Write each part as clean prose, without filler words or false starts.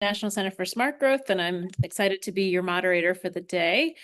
National Center for Smart Growth, and I'm excited to be your moderator for the day.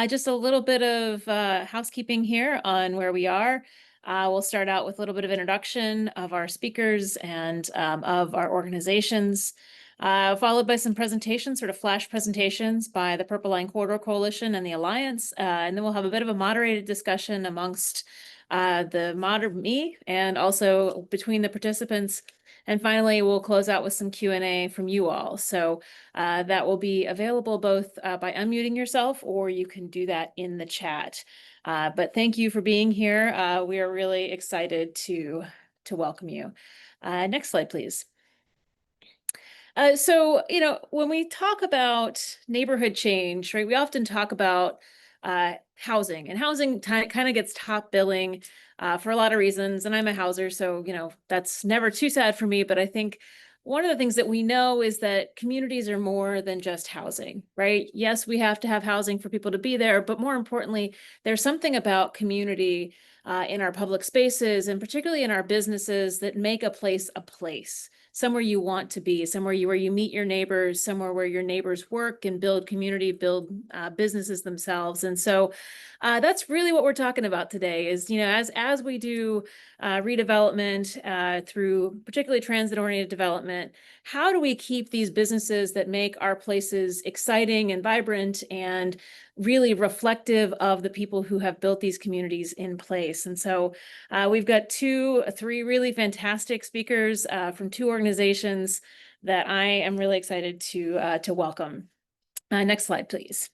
Just a little bit of housekeeping here on where we are. We'll start out with a little bit of introduction of our speakers and of our organizations, followed by some presentations, sort of flash presentations by the Purple Line Corridor Coalition and the Alliance, and then we'll have a bit of a moderated discussion amongst me and also between the participants. And finally, we'll close out with some Q&A from you all. So that will be available both by unmuting yourself, or you can do that in the chat. But thank you for being here. We are really excited to welcome you. Next slide, please. So, when we talk about neighborhood change, right, we often talk about housing, and housing kind of gets top billing for a lot of reasons. And I'm a houser, so, that's never too sad for me. But I think one of the things that we know is that communities are more than just housing, right? Yes, we have to have housing for people to be there, but more importantly, there's something about community in our public spaces, and particularly in our businesses, that make a place, somewhere you want to be, somewhere where you meet your neighbors, somewhere where your neighbors work and build community, build businesses themselves. And so that's really what we're talking about today is, as we do redevelopment through particularly transit-oriented development, how do we keep these businesses that make our places exciting and vibrant and really reflective of the people who have built these communities in place? And so we've got three really fantastic speakers from two organizations that I am really excited to welcome. Next slide, please.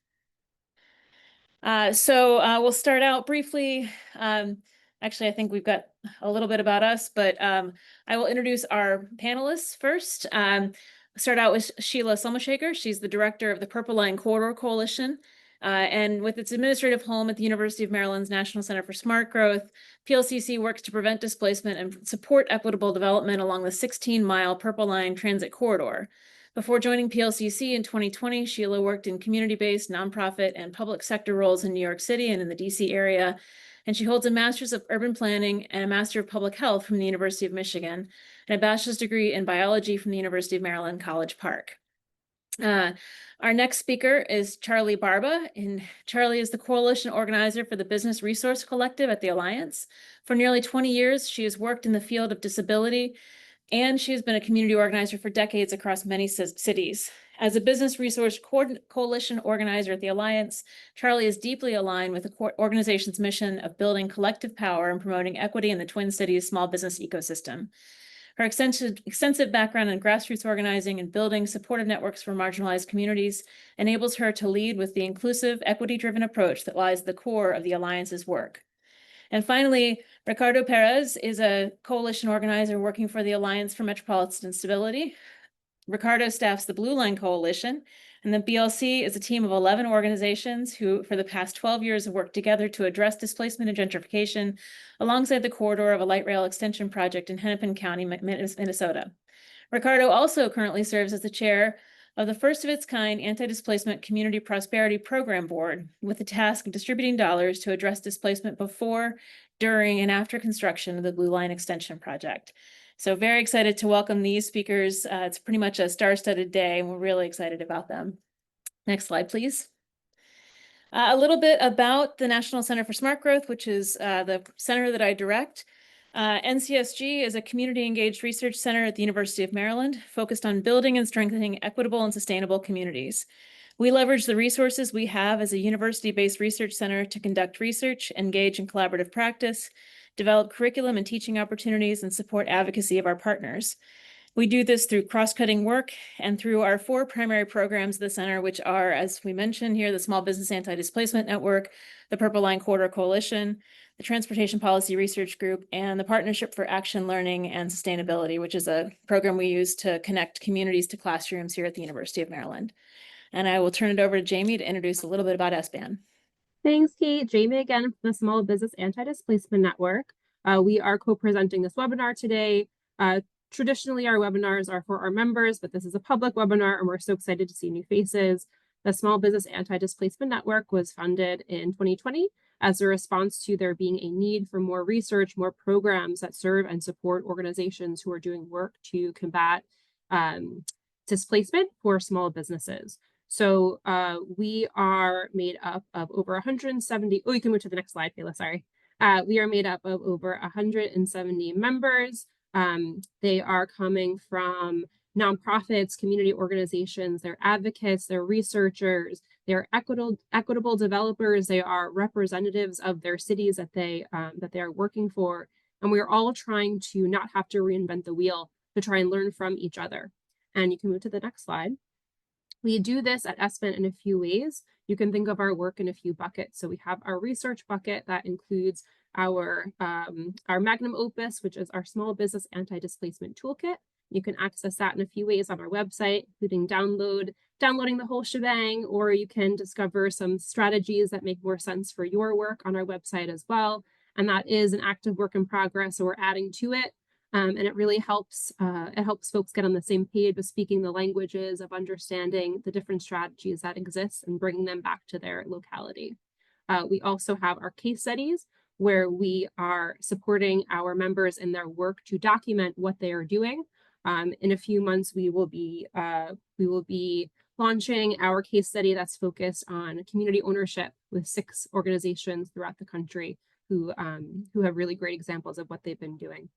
So we'll start out briefly. Actually, I think we've got a little bit about us, but I will introduce our panelists first. Start out with Sheila Somashekhar. She's the director of the Purple Line Corridor Coalition. And with its administrative home at the University of Maryland's National Center for Smart Growth, PLCC works to prevent displacement and support equitable development along the 16-mile Purple Line transit corridor. Before joining PLCC in 2020, Sheila worked in community-based, nonprofit, and public sector roles in New York City and in the DC area. And she holds a Master's of Urban Planning and a Master of Public Health from the University of Michigan, and a bachelor's degree in biology from the University of Maryland, College Park. Our next speaker is Charlie Barba, and Charlie is the coalition organizer for the Business Resource Collective at the Alliance. For nearly 20 years, she has worked in the field of disability, and she has been a community organizer for decades across many cities. As a business resource coalition organizer at the Alliance, Charlie is deeply aligned with the organization's mission of building collective power and promoting equity in the Twin Cities small business ecosystem. Her extensive background in grassroots organizing and building supportive networks for marginalized communities enables her to lead with the inclusive, equity-driven approach that lies at the core of the Alliance's work. And finally, Ricardo Perez is a coalition organizer working for the Alliance for Metropolitan Stability. Ricardo staffs the Blue Line Coalition, and the BLC is a team of 11 organizations who, for the past 12 years, have worked together to address displacement and gentrification alongside the corridor of a light rail extension project in Hennepin County, Minnesota. Ricardo also currently serves as the chair of the first of its kind Anti-Displacement Community Prosperity Program Board, with the task of distributing dollars to address displacement before, during, and after construction of the Blue Line Extension project. So very excited to welcome these speakers. It's pretty much a star-studded day, and we're really excited about them. Next slide, please. A little bit about the National Center for Smart Growth, which is the center that I direct. NCSG is a community-engaged research center at the University of Maryland, focused on building and strengthening equitable and sustainable communities. We leverage the resources we have as a university-based research center to conduct research, engage in collaborative practice, develop curriculum and teaching opportunities, and support advocacy of our partners. We do this through cross-cutting work and through our 4 primary programs of the center, which are, as we mentioned here, the Small Business Anti-Displacement Network, the Purple Line Corridor Coalition, the Transportation Policy Research Group, and the Partnership for Action Learning and Sustainability, which is a program we use to connect communities to classrooms here at the University of Maryland. And I will turn it over to Jamie to introduce a little bit about SBAN. Thanks, Kate. Jamie again from the Small Business Anti-Displacement Network. We are co-presenting this webinar today. Traditionally, our webinars are for our members, but this is a public webinar, and we're so excited to see new faces. The Small Business Anti-Displacement Network was founded in 2020 as a response to there being a need for more research, more programs that serve and support organizations who are doing work to combat displacement for small businesses. So we are made up of over 170. Oh, you can move to the next slide, Kayla, sorry. We are made up of over 170 members. They are coming from nonprofits, community organizations, they're advocates, they're researchers, they're equitable developers, they are representatives of their cities that they are working for. And we're all trying to not have to reinvent the wheel, to try and learn from each other. And you can move to the next slide. We do this at SBAN in a few ways. You can think of our work in a few buckets. So we have our research bucket that includes our magnum opus, which is our small business anti-displacement toolkit. You can access that in a few ways on our website, including downloading the whole shebang, or you can discover some strategies that make more sense for your work on our website as well. And that is an active work in progress, so we're adding to it. And it really helps folks get on the same page with speaking the languages of understanding the different strategies that exist and bringing them back to their locality. We also have our case studies where we are supporting our members in their work to document what they are doing. In a few months, we will be launching our case study that's focused on community ownership with 6 organizations throughout the country who have really great examples of what they've been doing.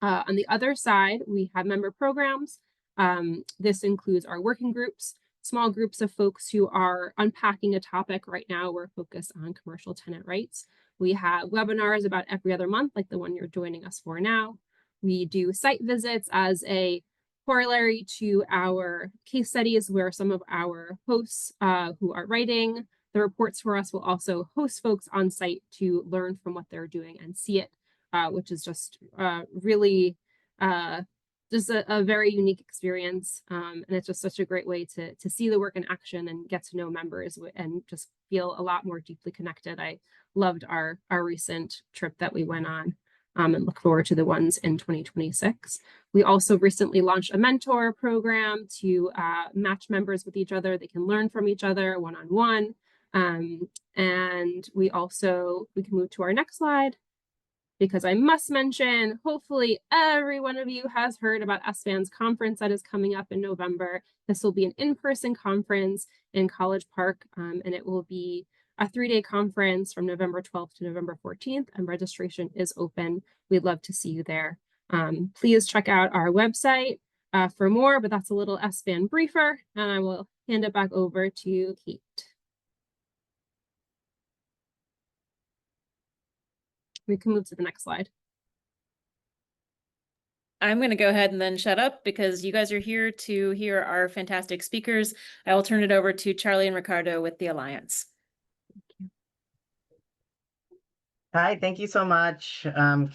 On the other side, we have member programs. This includes our working groups, small groups of folks who are unpacking a topic. Right now, we're focused on commercial tenant rights. We have webinars about every other month, like the one you're joining us for now. We do site visits as a corollary to our case studies, where some of our hosts who are writing the reports for us will also host folks on site to learn from what they're doing and see it, which is just really just a very unique experience. And it's just such a great way to see the work in action and get to know members and just feel a lot more deeply connected. I loved our recent trip that we went on, and look forward to the ones in 2026. We also recently launched a mentor program to match members with each other. They can learn from each other one-on-one. And we can move to our next slide, because I must mention, hopefully every one of you has heard about SBAN's conference that is coming up in November. This will be an in-person conference in College Park, and it will be a 3-day conference from November 12th to November 14th, and registration is open. We'd love to see you there. Please check out our website for more, but that's a little SBAN briefer, and I will hand it back over to Kate. We can move to the next slide. I'm going to go ahead and then shut up because you guys are here to hear our fantastic speakers. I will turn it over to Charlie and Ricardo with the Alliance. Hi, thank you so much,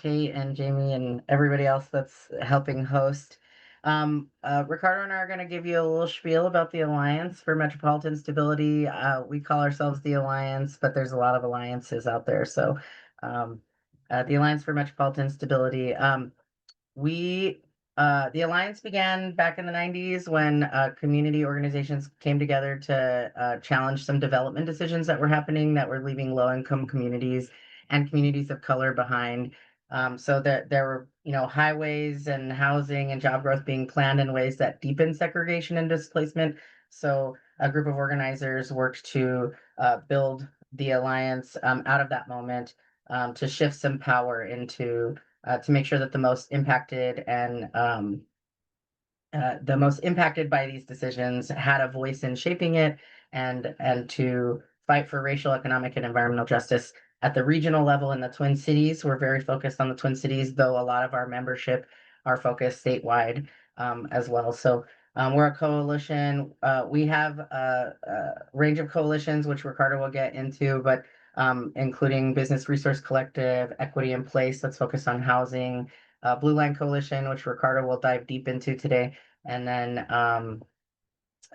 Kate and Jamie and everybody else that's helping host. Ricardo and I are going to give you a little spiel about the Alliance for Metropolitan Stability. We call ourselves the Alliance, but there's a lot of alliances out there. So the Alliance for Metropolitan Stability. The Alliance began back in the 90s when community organizations came together to challenge some development decisions that were happening that were leaving low-income communities and communities of color behind. So that there were, highways and housing and job growth being planned in ways that deepen segregation and displacement. So a group of organizers worked to build the Alliance out of that moment to shift some power into to make sure that the most impacted and the most impacted by these decisions had a voice in shaping it, and to fight for racial, economic, and environmental justice at the regional level in the Twin Cities. We're very focused on the Twin Cities, though a lot of our membership are focused statewide as well. So we're a coalition. We have a range of coalitions, which Ricardo will get into, but including Business Resource Collective, Equity in Place, that's focused on housing, Blue Line Coalition, which Ricardo will dive deep into today, and then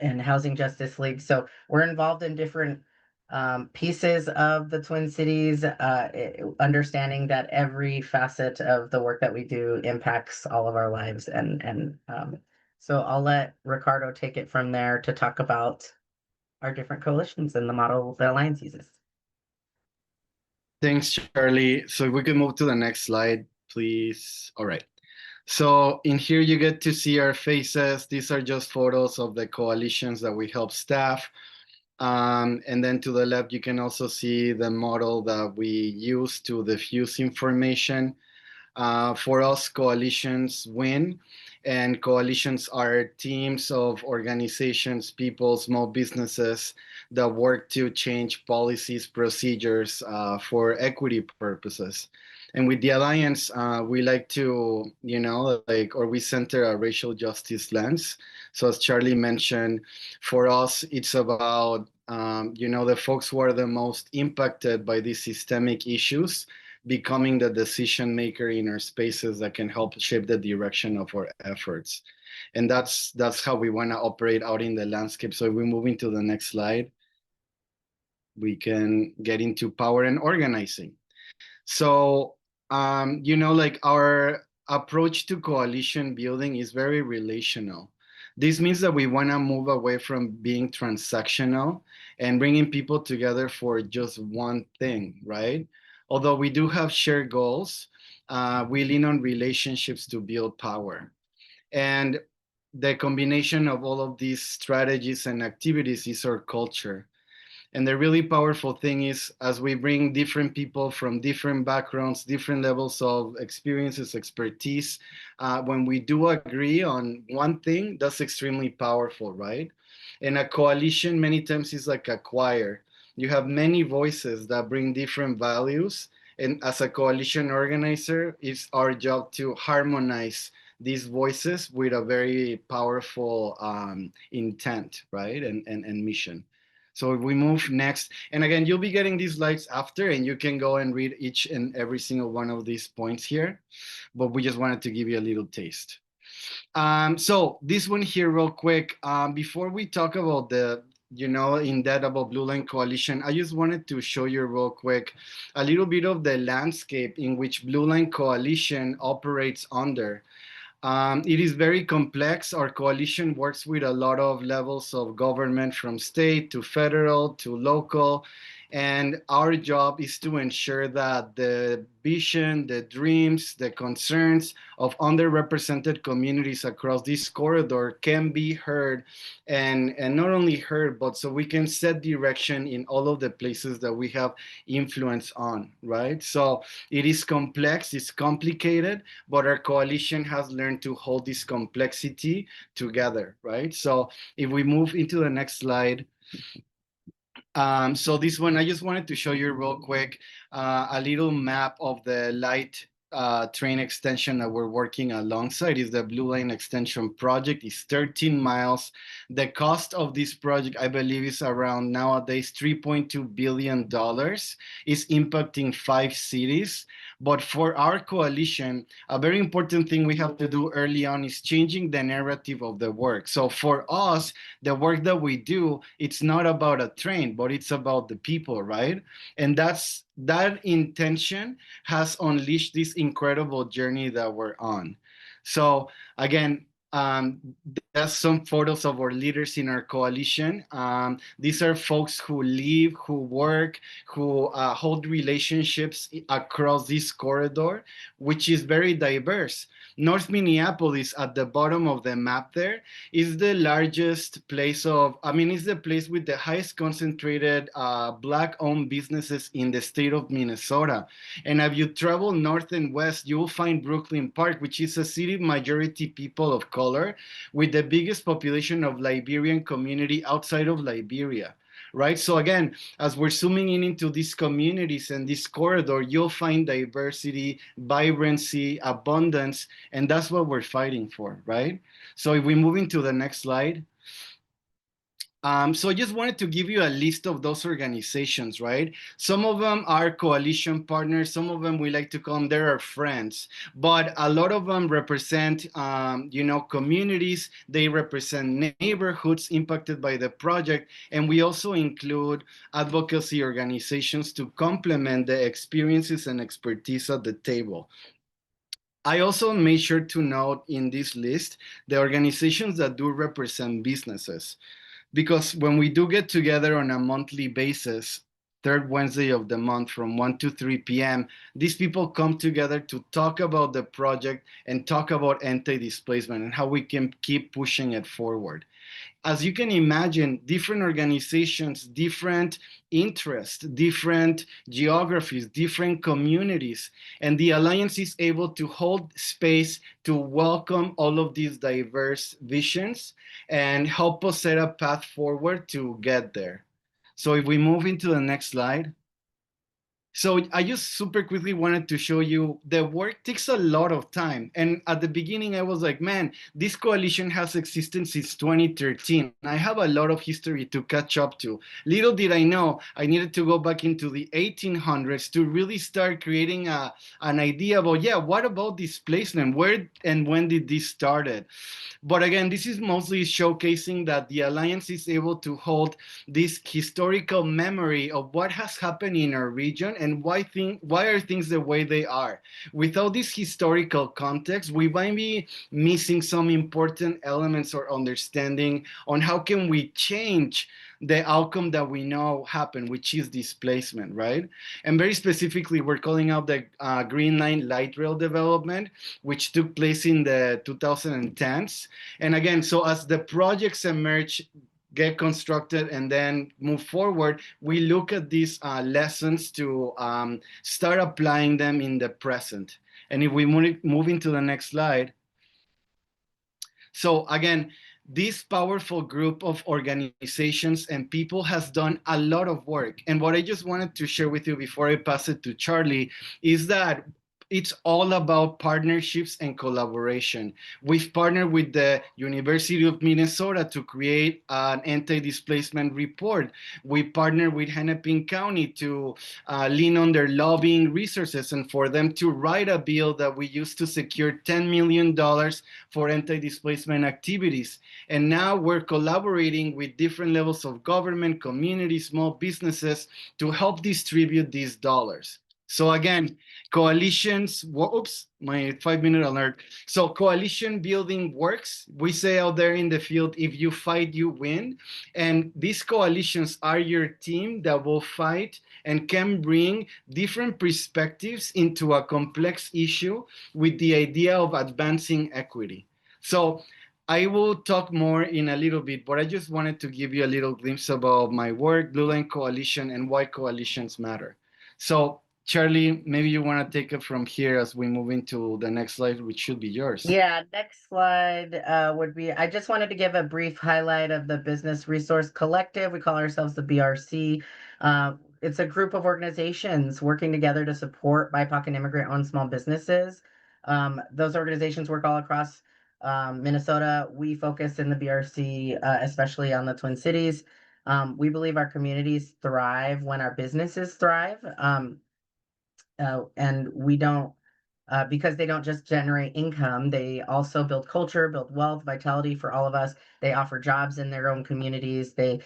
and Housing Justice League. So we're involved in different pieces of the Twin Cities, understanding that every facet of the work that we do impacts all of our lives. And so I'll let Ricardo take it from there to talk about our different coalitions and the model the Alliance uses. Thanks, Charlie. So if we can move to the next slide, please. All right. So in here, you get to see our faces. These are just photos of the coalitions that we help staff. And then to the left, you can also see the model that we use to diffuse information. For us, coalitions win, and coalitions are teams of organizations, people, small businesses that work to change policies, procedures for equity purposes. And with the Alliance, we like to, or we center a racial justice lens. So as Charlie mentioned, for us, it's about, the folks who are the most impacted by these systemic issues becoming the decision maker in our spaces that can help shape the direction of our efforts. And that's how we want to operate out in the landscape. So if we move into the next slide, we can get into power and organizing. So, our approach to coalition building is very relational. This means that we want to move away from being transactional and bringing people together for just one thing, right? Although we do have shared goals, we lean on relationships to build power. And the combination of all of these strategies and activities is our culture. And the really powerful thing is, as we bring different people from different backgrounds, different levels of experiences, expertise, when we do agree on one thing, that's extremely powerful, right? And a coalition many times is like a choir. You have many voices that bring different values. And as a coalition organizer, it's our job to harmonize these voices with a very powerful intent, right? And mission. So if we move next, and again, you'll be getting these slides after, and you can go and read each and every single one of these points here, but we just wanted to give you a little taste. So this one here real quick, before we talk about the, in depth about Blue Line Coalition, I just wanted to show you real quick a little bit of the landscape in which Blue Line Coalition operates under. It is very complex. Our coalition works with a lot of levels of government, from state to federal to local. And our job is to ensure that the vision, the dreams, the concerns of underrepresented communities across this corridor can be heard, and not only heard, but so we can set direction in all of the places that we have influence on, right? So it is complex, it's complicated, but our coalition has learned to hold this complexity together, right? So if we move into the next slide. So this one, I just wanted to show you real quick a little map of the light train extension that we're working alongside. Is the Blue Line Extension project. It's 13 miles. The cost of this project, I believe, is around nowadays $3.2 billion. It's impacting 5 cities. But for our coalition, a very important thing we have to do early on is changing the narrative of the work. So for us, the work that we do, it's not about a train, but it's about the people, right? And that intention has unleashed this incredible journey that we're on. So again, there's some photos of our leaders in our coalition. These are folks who live, who work, who hold relationships across this corridor, which is very diverse. North Minneapolis, at the bottom of the map there, is the largest place is the place with the highest concentrated Black-owned businesses in the state of Minnesota. And if you travel north and west, you will find Brooklyn Park, which is a city majority people of color with the biggest population of Liberian community outside of Liberia. Right. So again, as we're zooming in into these communities and this corridor, you'll find diversity, vibrancy, abundance, and that's what we're fighting for. Right. So if we move into the next slide. So I just wanted to give you a list of those organizations, right? Some of them are coalition partners. Some of them we like to call them, they're our friends. But a lot of them represent, communities. They represent neighborhoods impacted by the project. And we also include advocacy organizations to complement the experiences and expertise at the table. I also made sure to note in this list the organizations that do represent businesses. Because when we do get together on a monthly basis, third Wednesday of the month from 1 to 3 p.m. These people come together to talk about the project and talk about anti-displacement and how we can keep pushing it forward. As you can imagine, different organizations, different interests, different geographies, different communities, and the Alliance is able to hold space to welcome all of these diverse visions and help us set a path forward to get there. So if we move into the next slide. So I just super quickly wanted to show you the work takes a lot of time. And at the beginning, I was like, man, this coalition has existed since 2013. I have a lot of history to catch up to. Little did I know, I needed to go back into the 1800s to really start creating an idea about, yeah, what about displacement? Where and when did this started? But again, this is mostly showcasing that the Alliance is able to hold this historical memory of what has happened in our region and why are things the way they are. Without this historical context, we might be missing some important elements or understanding on how can we change the outcome that we know happened, which is displacement, right? And very specifically, we're calling out the Green Line light rail development, which took place in the 2010s. And again, so as the projects emerge, get constructed, and then move forward, we look at these lessons to start applying them in the present. And if we move into the next slide. So again, this powerful group of organizations and people has done a lot of work. And what I just wanted to share with you before I pass it to Charlie is that it's all about partnerships and collaboration. We've partnered with the University of Minnesota to create an anti-displacement report. We partnered with Hennepin County to lean on their lobbying resources and for them to write a bill that we used to secure $10 million for anti-displacement activities. And now we're collaborating with different levels of government, community, small businesses to help distribute these dollars. So again, coalitions, oops, my 5-minute alert. So coalition building works. We say out there in the field, if you fight, you win. And these coalitions are your team that will fight and can bring different perspectives into a complex issue with the idea of advancing equity. So I will talk more in a little bit, but I just wanted to give you a little glimpse about my work, Blue Line Coalition, and why coalitions matter. So Charlie, maybe you want to take it from here as we move into the next slide, which should be yours. Yeah, next slide would be, I just wanted to give a brief highlight of the Business Resource Collective. We call ourselves the BRC. It's a group of organizations working together to support BIPOC and immigrant-owned small businesses. Those organizations work all across Minnesota. We focus in the BRC, especially on the Twin Cities. We believe our communities thrive when our businesses thrive. And we don't, because they don't just generate income, they also build culture, build wealth, vitality for all of us. They offer jobs in their own communities. The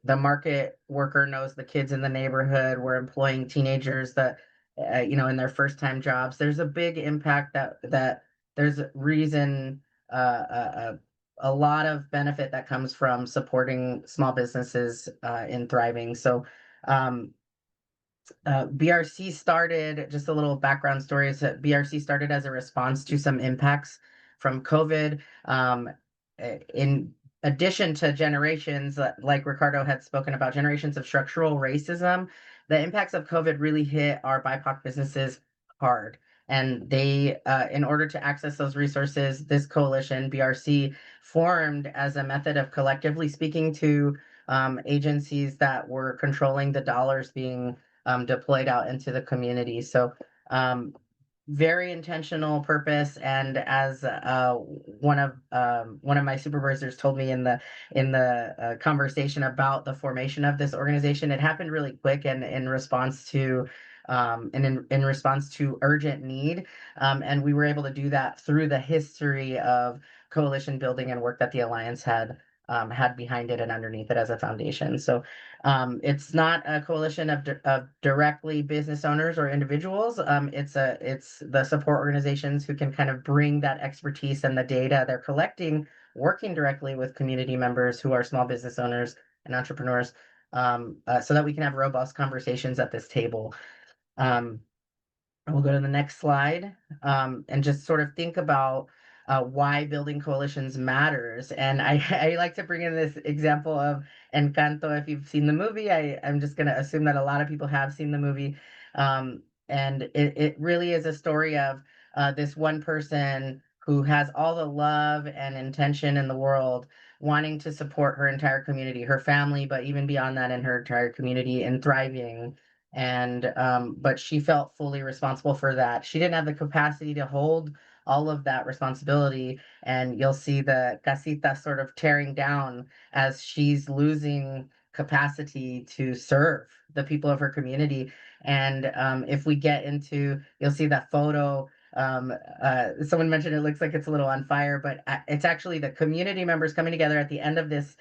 market worker knows the kids in the neighborhood. We're employing teenagers that, in their first time jobs. There's a big impact that there's reason, a lot of benefit that comes from supporting small businesses in thriving. So, BRC started, just a little background story, is that BRC started as a response to some impacts from COVID. In addition to generations, like Ricardo had spoken about, generations of structural racism, the impacts of COVID really hit our BIPOC businesses hard. And they, in order to access those resources, this coalition, BRC, formed as a method of collectively speaking to agencies that were controlling the dollars being deployed out into the community. So very intentional purpose. And as one of my supervisors told me in the conversation about the formation of this organization, it happened really quick and in response to in response to urgent need. And we were able to do that through the history of coalition building and work that the Alliance had behind it and underneath it as a foundation. So it's not a coalition of directly business owners or individuals. It's the support organizations who can kind of bring that expertise and the data they're collecting, working directly with community members who are small business owners and entrepreneurs, so that we can have robust conversations at this table. We'll go to the next slide, and just sort of think about why building coalitions matters. And I like to bring in this example of Encanto. If you've seen the movie, I'm just going to assume that a lot of people have seen the movie. And it really is a story of this one person who has all the love and intention in the world, wanting to support her entire community, her family, but even beyond that, in her entire community, and thriving. And but she felt fully responsible for that. She didn't have the capacity to hold all of that responsibility, and you'll see the casita sort of tearing down as she's losing capacity to serve the people of her community. And if we get into, you'll see that photo. Someone mentioned it looks like it's a little on fire, but it's actually the community members coming together at the end of this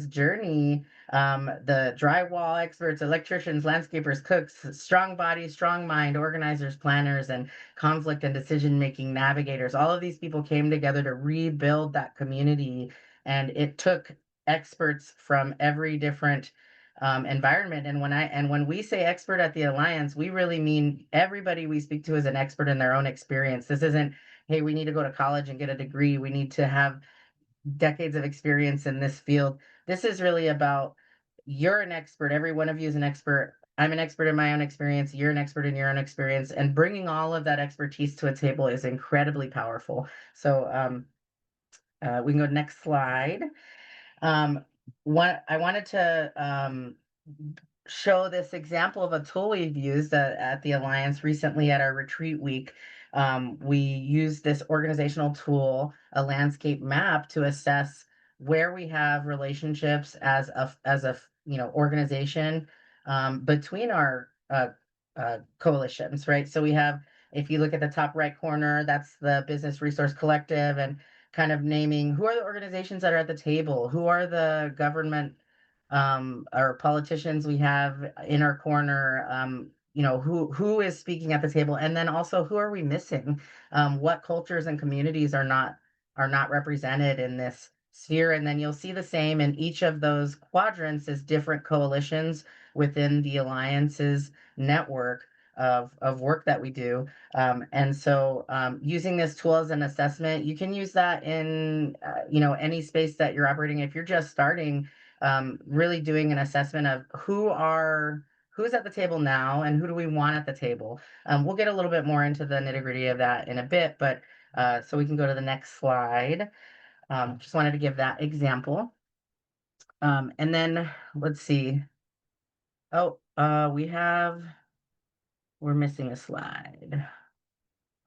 journey. The drywall experts, electricians, landscapers, cooks, strong body, strong mind, organizers, planners, and conflict and decision-making navigators. All of these people came together to rebuild that community, and it took experts from every different environment. And when we say expert at the Alliance, we really mean everybody we speak to is an expert in their own experience. This isn't, hey, we need to go to college and get a degree. We need to have decades of experience in this field. This is really about, you're an expert. Every one of you is an expert. I'm an expert in my own experience. You're an expert in your own experience. And bringing all of that expertise to a table is incredibly powerful. So we can go next slide. I wanted to show this example of a tool we've used at the Alliance recently at our retreat week. We used this organizational tool, a landscape map, to assess where we have relationships as a organization between our coalitions, right? So we have, if you look at the top right corner, that's the Business Resource Collective, and kind of naming who are the organizations that are at the table, who are the government or politicians we have in our corner, who is speaking at the table, and then also who are we missing, what cultures and communities are not represented in this sphere. And then you'll see the same in each of those quadrants is different coalitions within the Alliance's network of work that we do. And so using this tool as an assessment, you can use that in any space that you're operating. If you're just starting, really doing an assessment of who's at the table now and who do we want at the table. We'll get a little bit more into the nitty-gritty of that in a bit, but so we can go to the next slide. Just wanted to give that example. And then let's see. Oh, we're missing a slide.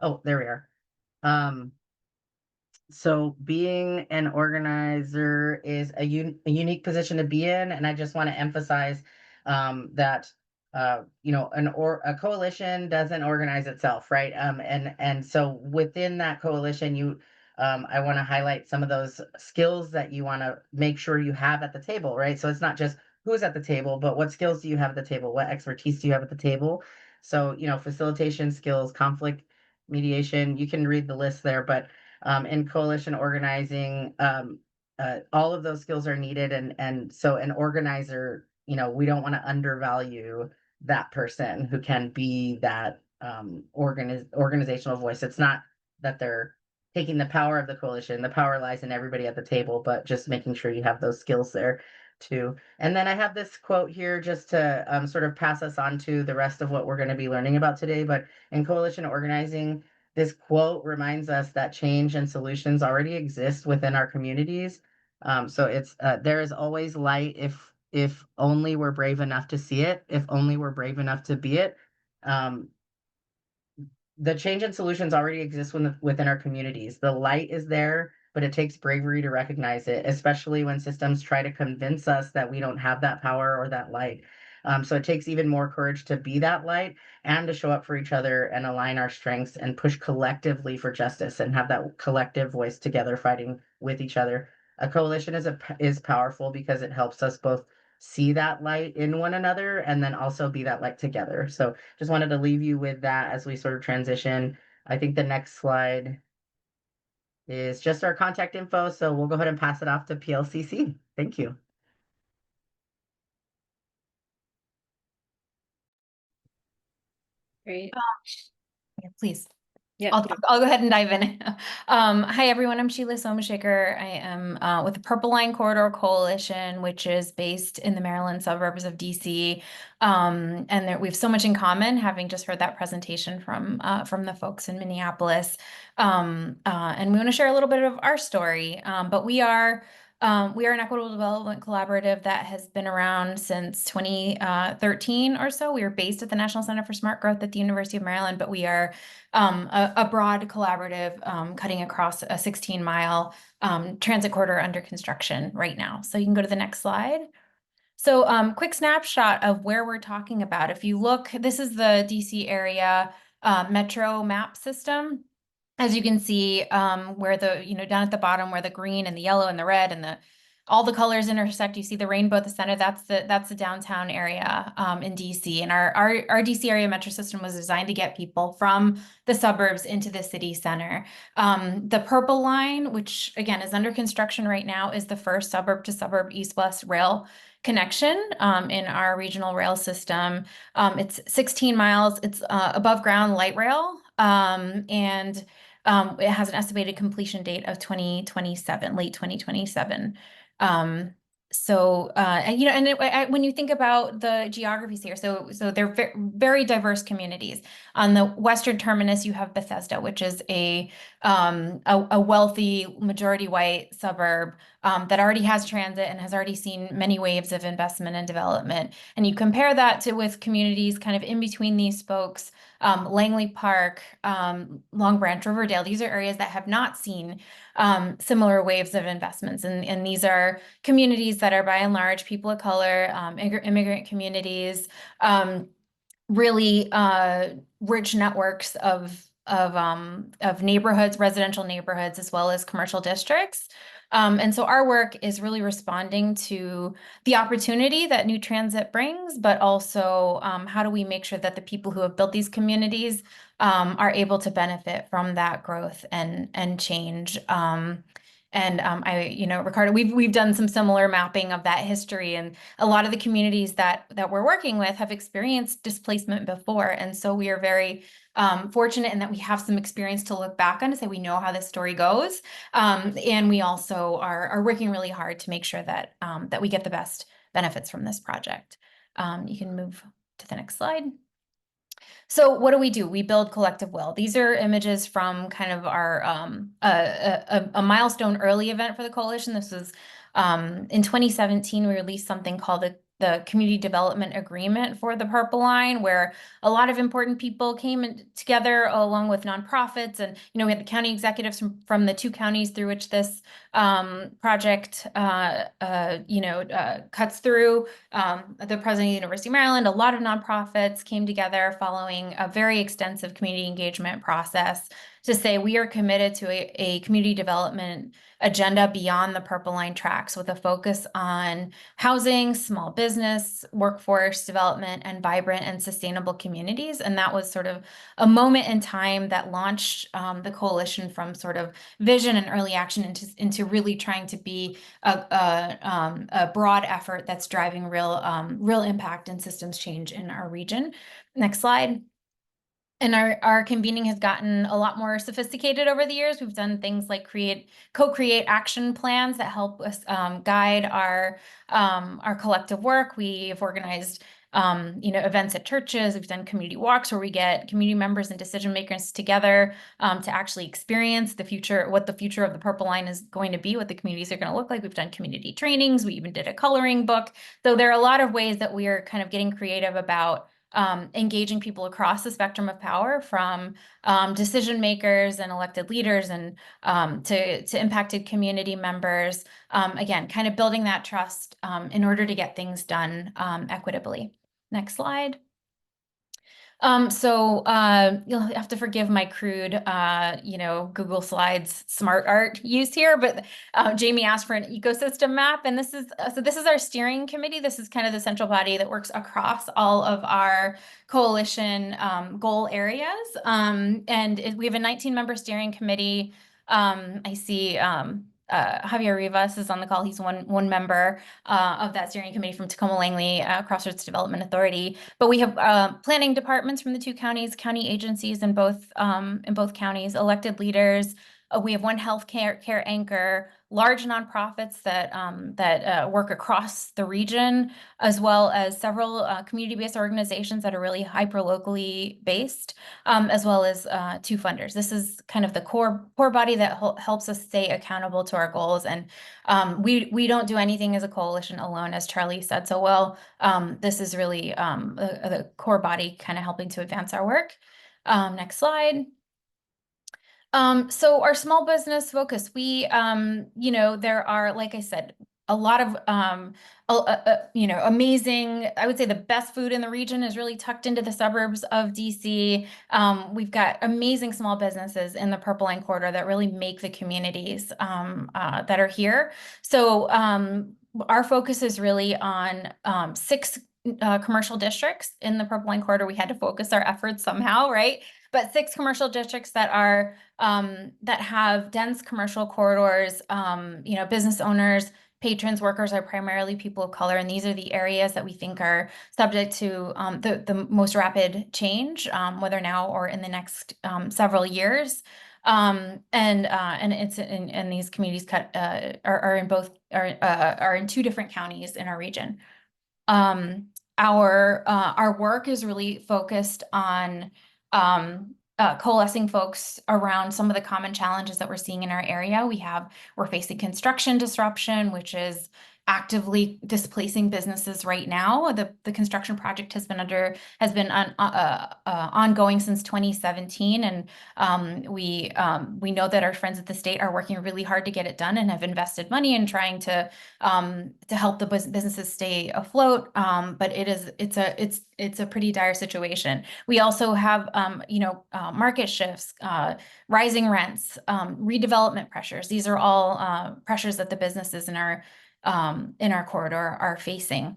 Oh, there we are. So being an organizer is a unique position to be in, and I just want to emphasize that a coalition doesn't organize itself, right? And so within that coalition, I want to highlight some of those skills that you want to make sure you have at the table, right? So it's not just who's at the table, but what skills do you have at the table? What expertise do you have at the table? So facilitation skills, conflict mediation. You can read the list there, but in coalition organizing, all of those skills are needed. And so an organizer, we don't want to undervalue that person who can be that organizational voice. It's not that they're taking the power of the coalition. The power lies in everybody at the table, but just making sure you have those skills there too. And then I have this quote here just to sort of pass us on to the rest of what we're going to be learning about today. But in coalition organizing, this quote reminds us that change and solutions already exist within our communities. So it's there is always light if only we're brave enough to see it, if only we're brave enough to be it. The change and solutions already exist within our communities. The light is there, but it takes bravery to recognize it, especially when systems try to convince us that we don't have that power or that light. So it takes even more courage to be that light and to show up for each other and align our strengths and push collectively for justice and have that collective voice together fighting with each other. A coalition is powerful because it helps us both see that light in one another and then also be that light together. So just wanted to leave you with that as we sort of transition. I think the next slide is just our contact info. So we'll go ahead and pass it off to PLCC. Thank you. Great. Yeah, please. Yeah. I'll go ahead and dive in. Hi, everyone. I'm Sheila Somashekhar. I am with the Purple Line Corridor Coalition, which is based in the Maryland suburbs of DC. And we have so much in common, having just heard that presentation from the folks in Minneapolis. And we want to share a little bit of our story. But we are an equitable development collaborative that has been around since 2013 or so. We are based at the National Center for Smart Growth at the University of Maryland, but we are a broad collaborative cutting across a 16-mile transit corridor under construction right now. So you can go to the next slide. So quick snapshot of where we're talking about. If you look, this is the DC area metro map system. As you can see, where down at the bottom where the green and the yellow and the red and all the colors intersect, you see the rainbow at the center. That's the downtown area in DC. And our DC area metro system was designed to get people from the suburbs into the city center. The purple line, which again is under construction right now, is the first suburb to suburb east-west rail connection in our regional rail system. It's 16 miles. It's above ground light rail, and it has an estimated completion date of 2027, late 2027. And when you think about the geographies here, so they're very diverse communities. On the western terminus, you have Bethesda, which is a wealthy, majority white suburb that already has transit and has already seen many waves of investment and development. And you compare that with communities kind of in between these folks, Langley Park, Long Branch, Riverdale. These are areas that have not seen similar waves of investments. And these are communities that are by and large people of color, immigrant communities, really rich networks of neighborhoods, residential neighborhoods, as well as commercial districts. And so our work is really responding to the opportunity that new transit brings, but also how do we make sure that the people who have built these communities are able to benefit from that growth and change. Ricardo, we've done some similar mapping of that history, and a lot of the communities that we're working with have experienced displacement before. And so we are very fortunate in that we have some experience to look back on to say we know how this story goes. And we also are working really hard to make sure that we get the best benefits from this project. You can move to the next slide. So what do? We build collective will. These are images from kind of our a milestone early event for the coalition. This was in 2017, we released something called the Community Development Agreement for the Purple Line, where a lot of important people came together along with nonprofits. And, we had the county executives from the two counties through which this project, cuts through. The president of the University of Maryland, a lot of nonprofits came together following a very extensive community engagement process to say we are committed to a community development agenda beyond the Purple Line tracks with a focus on housing, small business, workforce development, and vibrant and sustainable communities. And that was sort of a moment in time that launched the coalition from sort of vision and early action into really trying to be a broad effort that's driving real impact and systems change in our region. Next slide. And our convening has gotten a lot more sophisticated over the years. We've done things like co-create action plans that help us guide our collective work. We've organized events at churches. We've done community walks where we get community members and decision makers together to actually experience what the future of the Purple Line is going to be, what the communities are going to look like. We've done community trainings. We even did a coloring book. So there are a lot of ways that we are kind of getting creative about engaging people across the spectrum of power, from decision makers and elected leaders and to impacted community members. Again, kind of building that trust in order to get things done equitably. Next slide. You'll have to forgive my crude, Google Slides smart art used here, but Jamie asked for an ecosystem map, and this is our steering committee. This is kind of the central body that works across all of our coalition goal areas, and we have a 19-member steering committee. I see Javier Rivas is on the call. He's one member of that steering committee from Tacoma Langley Crossroads Development Authority. But we have planning departments from the two counties, county agencies in both counties, elected leaders. We have one healthcare anchor, large nonprofits that work across the region, as well as several community-based organizations that are really hyper-locally based, as well as two funders. This is kind of the core body that helps us stay accountable to our goals. And we don't do anything as a coalition alone, as Charlie said so well. This is really the core body kind of helping to advance our work. Next slide. So our small business focus, we, there are, like I said, a lot of, amazing, I would say the best food in the region is really tucked into the suburbs of DC. We've got amazing small businesses in the Purple Line corridor that really make the communities that are here. So our focus is really on 6 commercial districts in the Purple Line corridor. We had to focus our efforts somehow, right? But 6 commercial districts that are that have dense commercial corridors. Business owners, patrons, workers are primarily people of color, and these are the areas that we think are subject to the most rapid change, whether now or in the next several years. And these communities are in 2 different counties in our region. Our work is really focused on coalescing folks around some of the common challenges that we're seeing in our area. We're facing construction disruption, which is actively displacing businesses right now. The construction project has been ongoing since 2017, and we know that our friends at the state are working really hard to get it done and have invested money in trying to help the businesses stay afloat. But it's a pretty dire situation. We also have market shifts, rising rents, redevelopment pressures. These are all pressures that the businesses in our corridor are facing.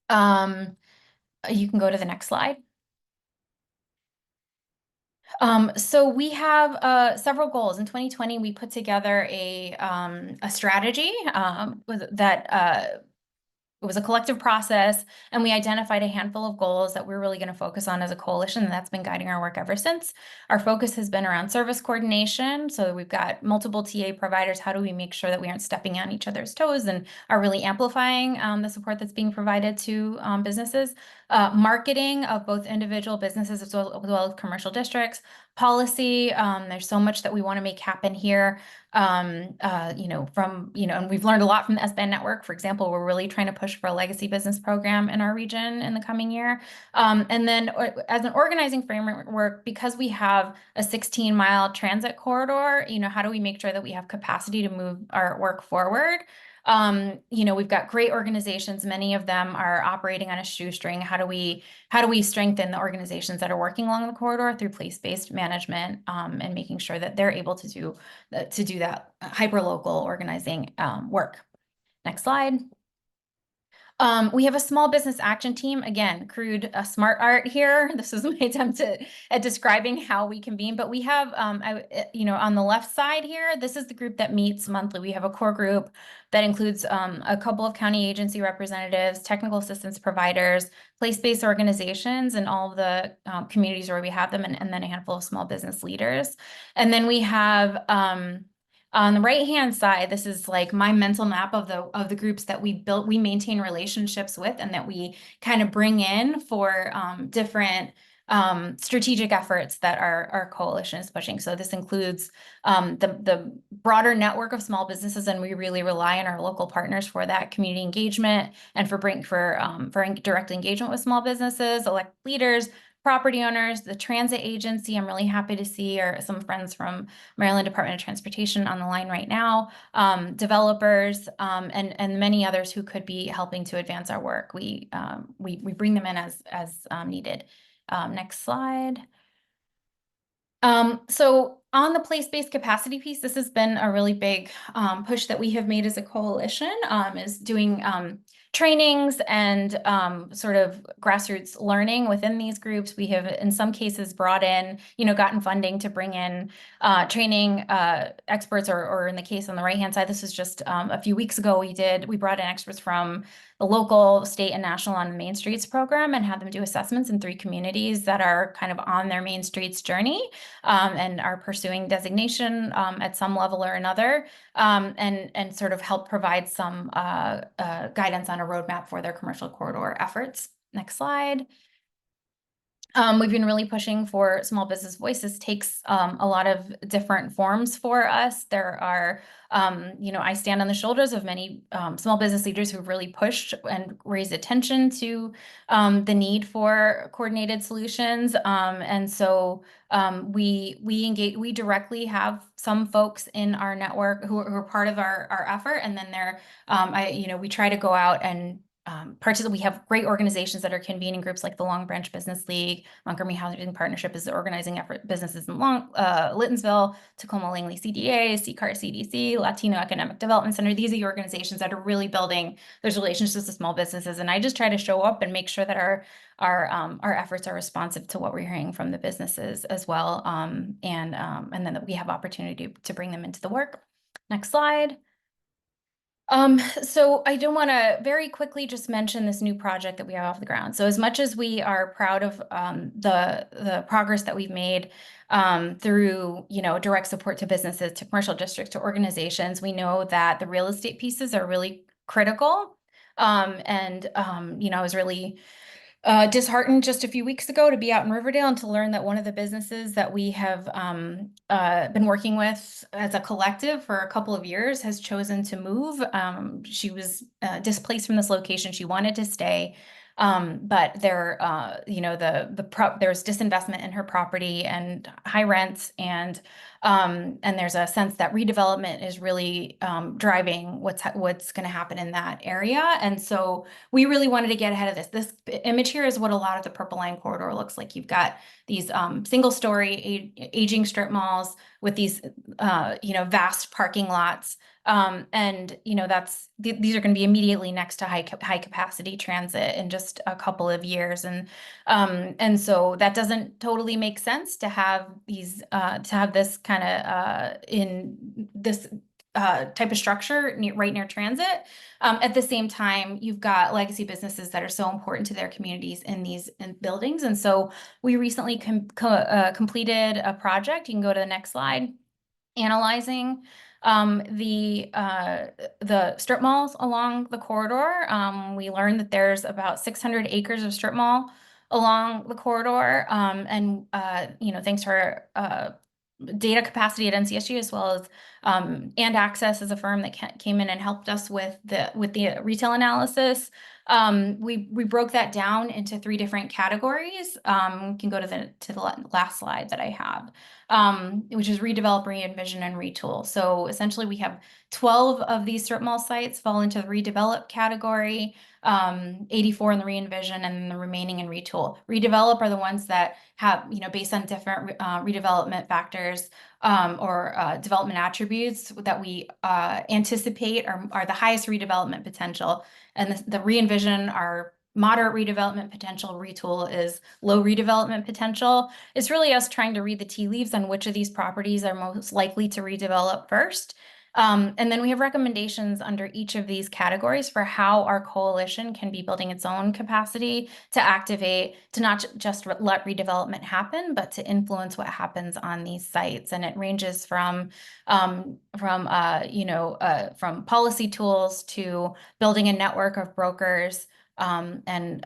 You can go to the next slide. So we have several goals. In 2020, we put together a strategy that it was a collective process, and we identified a handful of goals that we're really going to focus on as a coalition, and that's been guiding our work ever since. Our focus has been around service coordination. So we've got multiple TA providers. How do we make sure that we aren't stepping on each other's toes and are really amplifying the support that's being provided to businesses? Marketing of both individual businesses as well as commercial districts. Policy, there's so much that we want to make happen here. And we've learned a lot from the S-band network. For example, we're really trying to push for a legacy business program in our region in the coming year. And then as an organizing framework, because we have a 16-mile transit corridor, how do we make sure that we have capacity to move our work forward? We've got great organizations. Many of them are operating on a shoestring. How do we strengthen the organizations that are working along the corridor through place-based management, and making sure that they're able to do that hyper-local organizing work? Next slide. We have a small business action team. Again, crude smart art here. This is my attempt at describing how we convene. But we have, on the left side here, this is the group that meets monthly. We have a core group that includes a couple of county agency representatives, technical assistance providers, place-based organizations, and all of the communities where we have them, and then a handful of small business leaders. And then we have on the right-hand side, this is like my mental map of the groups that we maintain relationships with, and that we kind of bring in for different strategic efforts that our coalition is pushing. So this includes the broader network of small businesses, and we really rely on our local partners for that community engagement and for direct engagement with small businesses, elected leaders, property owners, the transit agency. I'm really happy to see some friends from Maryland Department of Transportation on the line right now, developers, and many others who could be helping to advance our work. We bring them in as needed. Next slide. So on the place-based capacity piece, this has been a really big push that we have made as a coalition, is doing trainings and sort of grassroots learning within these groups. We have, in some cases, brought in, gotten funding to bring in training experts, or in the case on the right-hand side, this was just a few weeks ago, we brought in experts from the local, state, and national on the Main Streets program and had them do assessments in 3 communities that are kind of on their Main Streets journey and are pursuing designation at some level or another, and sort of help provide some guidance on a roadmap for their commercial corridor efforts. Next slide. We've been really pushing for small business voices. Takes a lot of different forms for us. There are, I stand on the shoulders of many small business leaders who've really pushed and raised attention to the need for coordinated solutions. And so we engage. We directly have some folks in our network who are part of our effort, and then we try to go out and we have great organizations that are convening groups like the Long Branch Business League. Montgomery Housing Partnership is the organizing effort businesses in Littonsville, Tacoma Langley CDA, CCAR CDC, Latino Economic Development Center. These are the organizations that are really building those relationships with small businesses. And I just try to show up and make sure that our efforts are responsive to what we're hearing from the businesses as well. And then that we have opportunity to bring them into the work. Next slide. So I do want to very quickly just mention this new project that we have off the ground. So as much as we are proud of the progress that we've made through direct support to businesses, to commercial districts, to organizations, we know that the real estate pieces are really critical. I was really disheartened just a few weeks ago to be out in Riverdale and to learn that one of the businesses that we have been working with as a collective for a couple of years has chosen to move. She was displaced from this location. She wanted to stay, but there's disinvestment in her property and high rents, and there's a sense that redevelopment is really driving what's going to happen in that area. And so we really wanted to get ahead of this. This image here is what a lot of the Purple Line corridor looks like. You've got these single-story aging strip malls with these vast parking lots. These are going to be immediately next to high capacity transit in just a couple of years, and so that doesn't totally make sense to have these this kind of in this type of structure right near transit. At the same time, you've got legacy businesses that are so important to their communities in these buildings, and so we recently completed a project. You can go to the next slide. Analyzing the strip malls along the corridor. We learned that there's about 600 acres of strip mall along the corridor, and thanks to our data capacity at NCSU, as well as and Access is a firm that came in and helped us with the retail analysis. We broke that down into 3 different categories. You can go to the last slide that I have, which is redevelop, re-envision, and retool. So essentially, we have 12 of these strip mall sites fall into the redevelop category, 84 in the re-envision, and then the remaining in retool. Redevelop are the ones that have, based on different redevelopment factors or development attributes that we anticipate are the highest redevelopment potential. And the re-envision are moderate redevelopment potential. Retool is low redevelopment potential. It's really us trying to read the tea leaves on which of these properties are most likely to redevelop first. And then we have recommendations under each of these categories for how our coalition can be building its own capacity to activate, to not just let redevelopment happen, but to influence what happens on these sites. And it ranges from policy tools to building a network of brokers and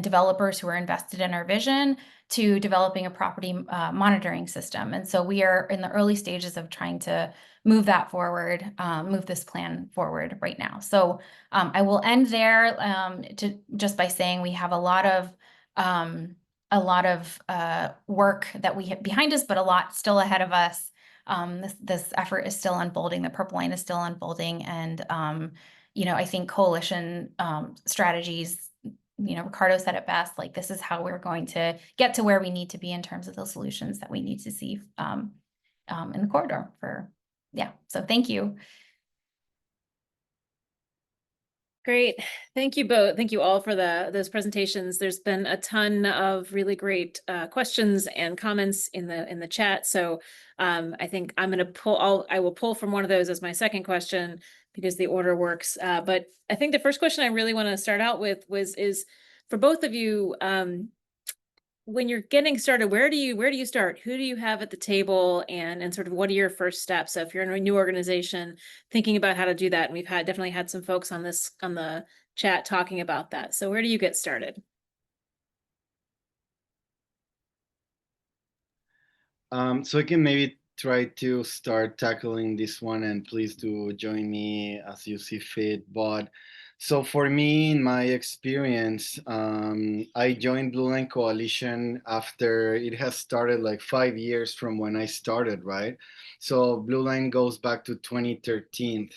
developers who are invested in our vision, to developing a property monitoring system. And so we are in the early stages of trying to move that forward, move this plan forward right now. So I will end there just by saying we have a lot of work that we have behind us, but a lot still ahead of us. This effort is still unfolding. The Purple Line is still unfolding, and I think coalition strategies. Ricardo said it best, like, this is how we're going to get to where we need to be in terms of the solutions that we need to see in the corridor so thank you. Great. Thank you both. Thank you all for those presentations. There's been a ton of really great questions and comments in the chat. So I think I will pull from one of those as my second question because the order works. But I think the first question I really want to start out with is for both of you, when you're getting started, where do you start? Who do you have at the table, and sort of what are your first steps? So if you're in a new organization, thinking about how to do that, and we've definitely had some folks on the chat talking about that. So where do you get started? So I can maybe try to start tackling this one, and please do join me as you see fit. But so for me, in my experience, I joined Blue Line Coalition after it has started like 5 years from when I started, right? So Blue Line goes back to 2013.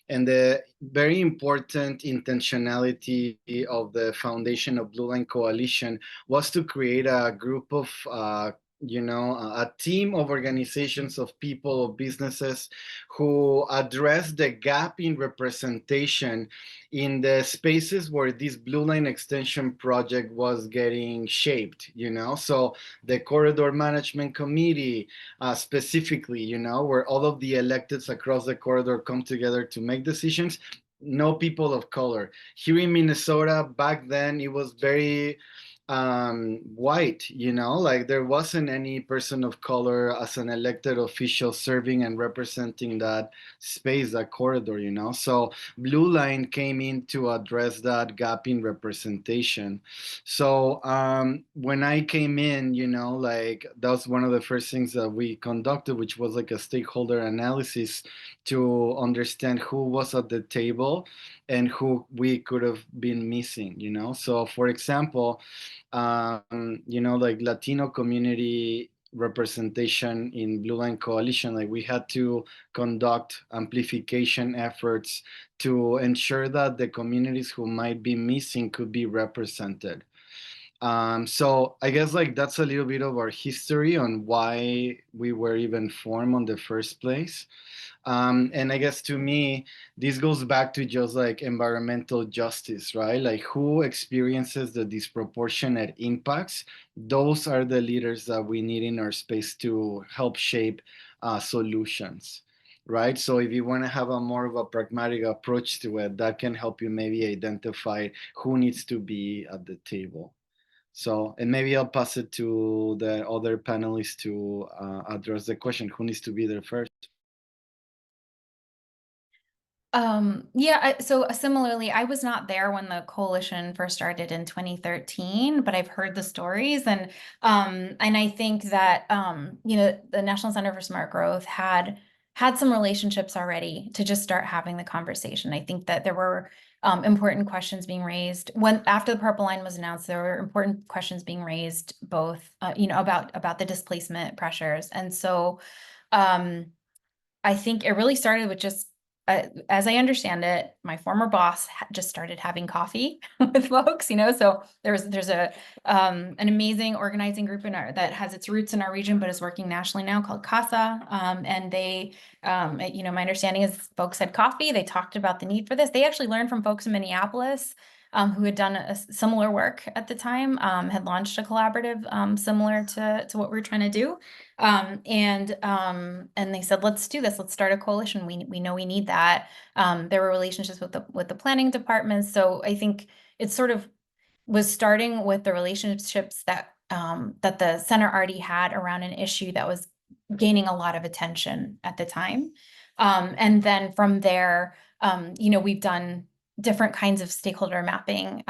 And the very important intentionality of the foundation of Blue Line Coalition was to create a group of a team of organizations, of people, of businesses who address the gap in representation in the spaces where this Blue Line extension project was getting shaped, So the corridor management committee, specifically, where all of the electeds across the corridor come together to make decisions. No people of color. Here in Minnesota, back then, it was very white, like there wasn't any person of color as an elected official serving and representing that space, that corridor, So Blue Line came in to address that gap in representation. So when I came in, like that was one of the first things that we conducted, which was like a stakeholder analysis to understand who was at the table and who we could have been missing, So for example, like Latino community representation in Blue Line Coalition, like we had to conduct amplification efforts to ensure that the communities who might be missing could be represented. So I guess like that's a little bit of our history on why we were even formed on the first place. And I guess to me, this goes back to just like environmental justice, right? Like who experiences the disproportionate impacts? Those are the leaders that we need in our space to help shape solutions, right? So if you want to have a more of a pragmatic approach to it, that can help you maybe identify who needs to be at the table. So, and maybe I'll pass it to the other panelists to address the question, who needs to be there first? So similarly, I was not there when the coalition first started in 2013, but I've heard the stories, and I think that the National Center for Smart Growth had some relationships already to just start having the conversation. I think that there were important questions being raised after the Purple Line was announced. There were important questions being raised, both about the displacement pressures, and so I think it really started with just. As I understand it, my former boss just started having coffee with folks, so there's an amazing organizing group that has its roots in our region, but is working nationally now, called CASA. And they, my understanding is folks had coffee, they talked about the need for this. They actually learned from folks in Minneapolis who had done a similar work at the time, had launched a collaborative similar to what we're trying to do. And they said, let's do this. Let's start a coalition. We know we need that. There were relationships with the planning departments. So I think it sort of was starting with the relationships that the center already had around an issue that was gaining a lot of attention at the time. And then from there, we've done different kinds of stakeholder mapping,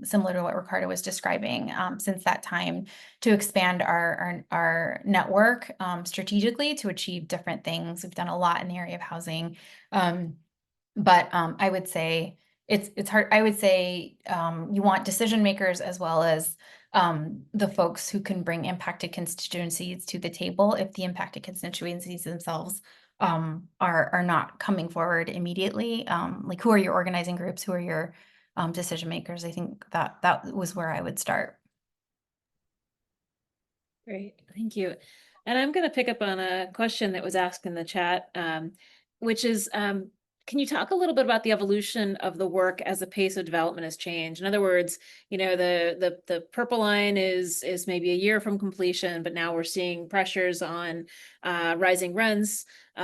similar to what Ricardo was describing, since that time, to expand our network strategically to achieve different things. We've done a lot in the area of housing, but I would say it's hard. I would say you want decision makers as well as the folks who can bring impacted constituencies to the table. If the impacted constituencies themselves are not coming forward immediately, like who are your organizing groups, who are your decision makers? I think that was where I would start. Great, thank you. And I'm going to pick up on a question that was asked in the chat, which is kind can you talk a little bit about the evolution of the work as the pace of development has changed? In other words, you know, the purple line is maybe a year from completion, but now we're seeing pressures on rising rents. You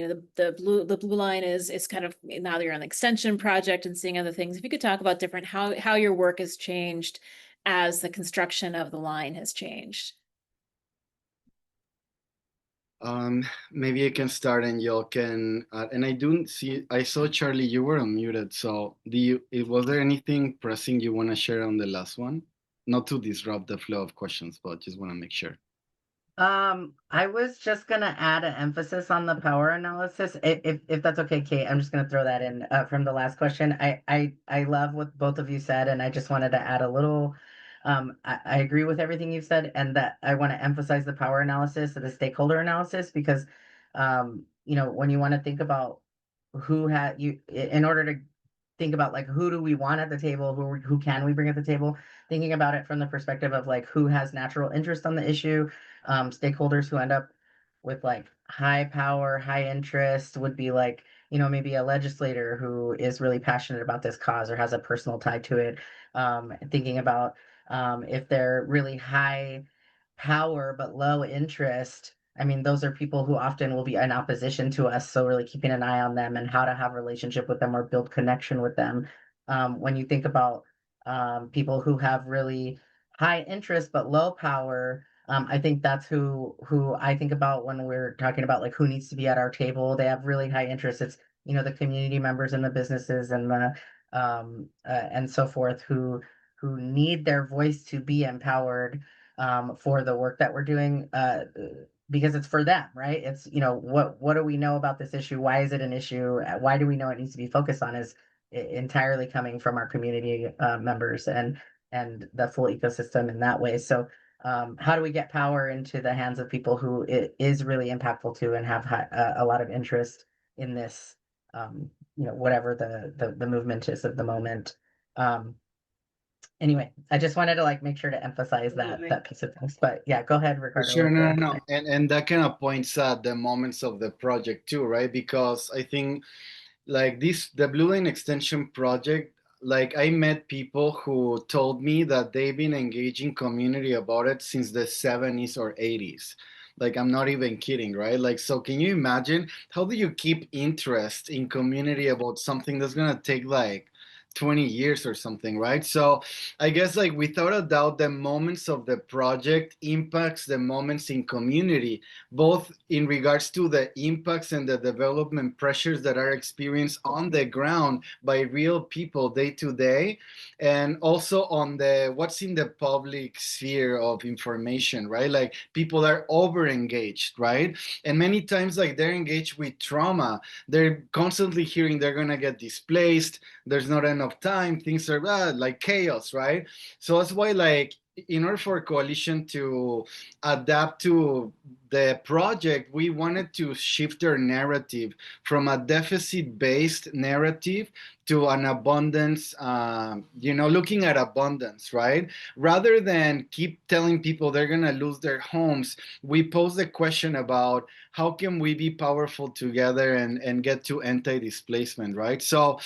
know, the blue line is kind of, now that you're on the extension project and seeing other things. If you could talk about different how your work has changed as the construction of the line has changed. Maybe I can start and y'all can, and I saw Charlie, you were unmuted. So was there anything pressing you want to share on the last one? Not to disrupt the flow of questions, but just want to make sure. I was just gonna add an emphasis on the power analysis, if that's okay, Kate. I'm just gonna throw that in from the last question. I love what both of you said, and I just wanted to add a little. I agree with everything you've said, and that I want to emphasize the power analysis and the stakeholder analysis because, you know, when you want to think about in order to think about like who do we want at the table, who can we bring at the table, thinking about it from the perspective of like who has natural interest on the issue. Stakeholders who end up with like high power, high interest would be like, you know, maybe a legislator who is really passionate about this cause or has a personal tie to it. Thinking about if they're really high power but low interest, I mean, those are people who often will be in opposition to us. So really keeping an eye on them and how to have a relationship with them or build connection with them. When you think about people who have really high interest but low power, I think that's who I think about when we're talking about like who needs to be at our table. They have really high interest. It's, you know, the community members and the businesses and the and so forth who need their voice to be empowered for the work that we're doing because it's for them, right? It's, you know, what do we know about this issue? Why is it an issue? Why do we know it needs to be focused on? Is entirely coming from our community members and the full ecosystem in that way. So how do we get power into the hands of people who it is really impactful to and have a lot of interest in this, you know, whatever the movement is of the moment. Anyway, I just wanted to like make sure to emphasize that piece of things. But yeah, go ahead, Ricardo. Sure, no. And that kind of points at the moments of the project too, right? Because I think like the Blue Line Extension project, like I met people who told me that they've been engaging community about it since the 70s or 80s. Like I'm not even kidding, right? Like, so can you imagine how do you keep interest in community about something that's gonna take like 20 years or something, right? So I guess like without a doubt, the moments of the project impacts the moments in community, both in regards to the impacts and the development pressures that are experienced on the ground by real people day to day, and also on the what's in the public sphere of information, right? Like people are over engaged, right? And many times like they're engaged with trauma. They're constantly hearing they're gonna get displaced, there's not enough time, things are like chaos, right? So that's why like in order for coalition to adapt to the project, we wanted to shift our narrative from a deficit-based narrative to an abundance, you know, looking at abundance, right? Rather than keep telling people they're gonna lose their homes, we pose the question about how can we be powerful together and get to anti-displacement, right? So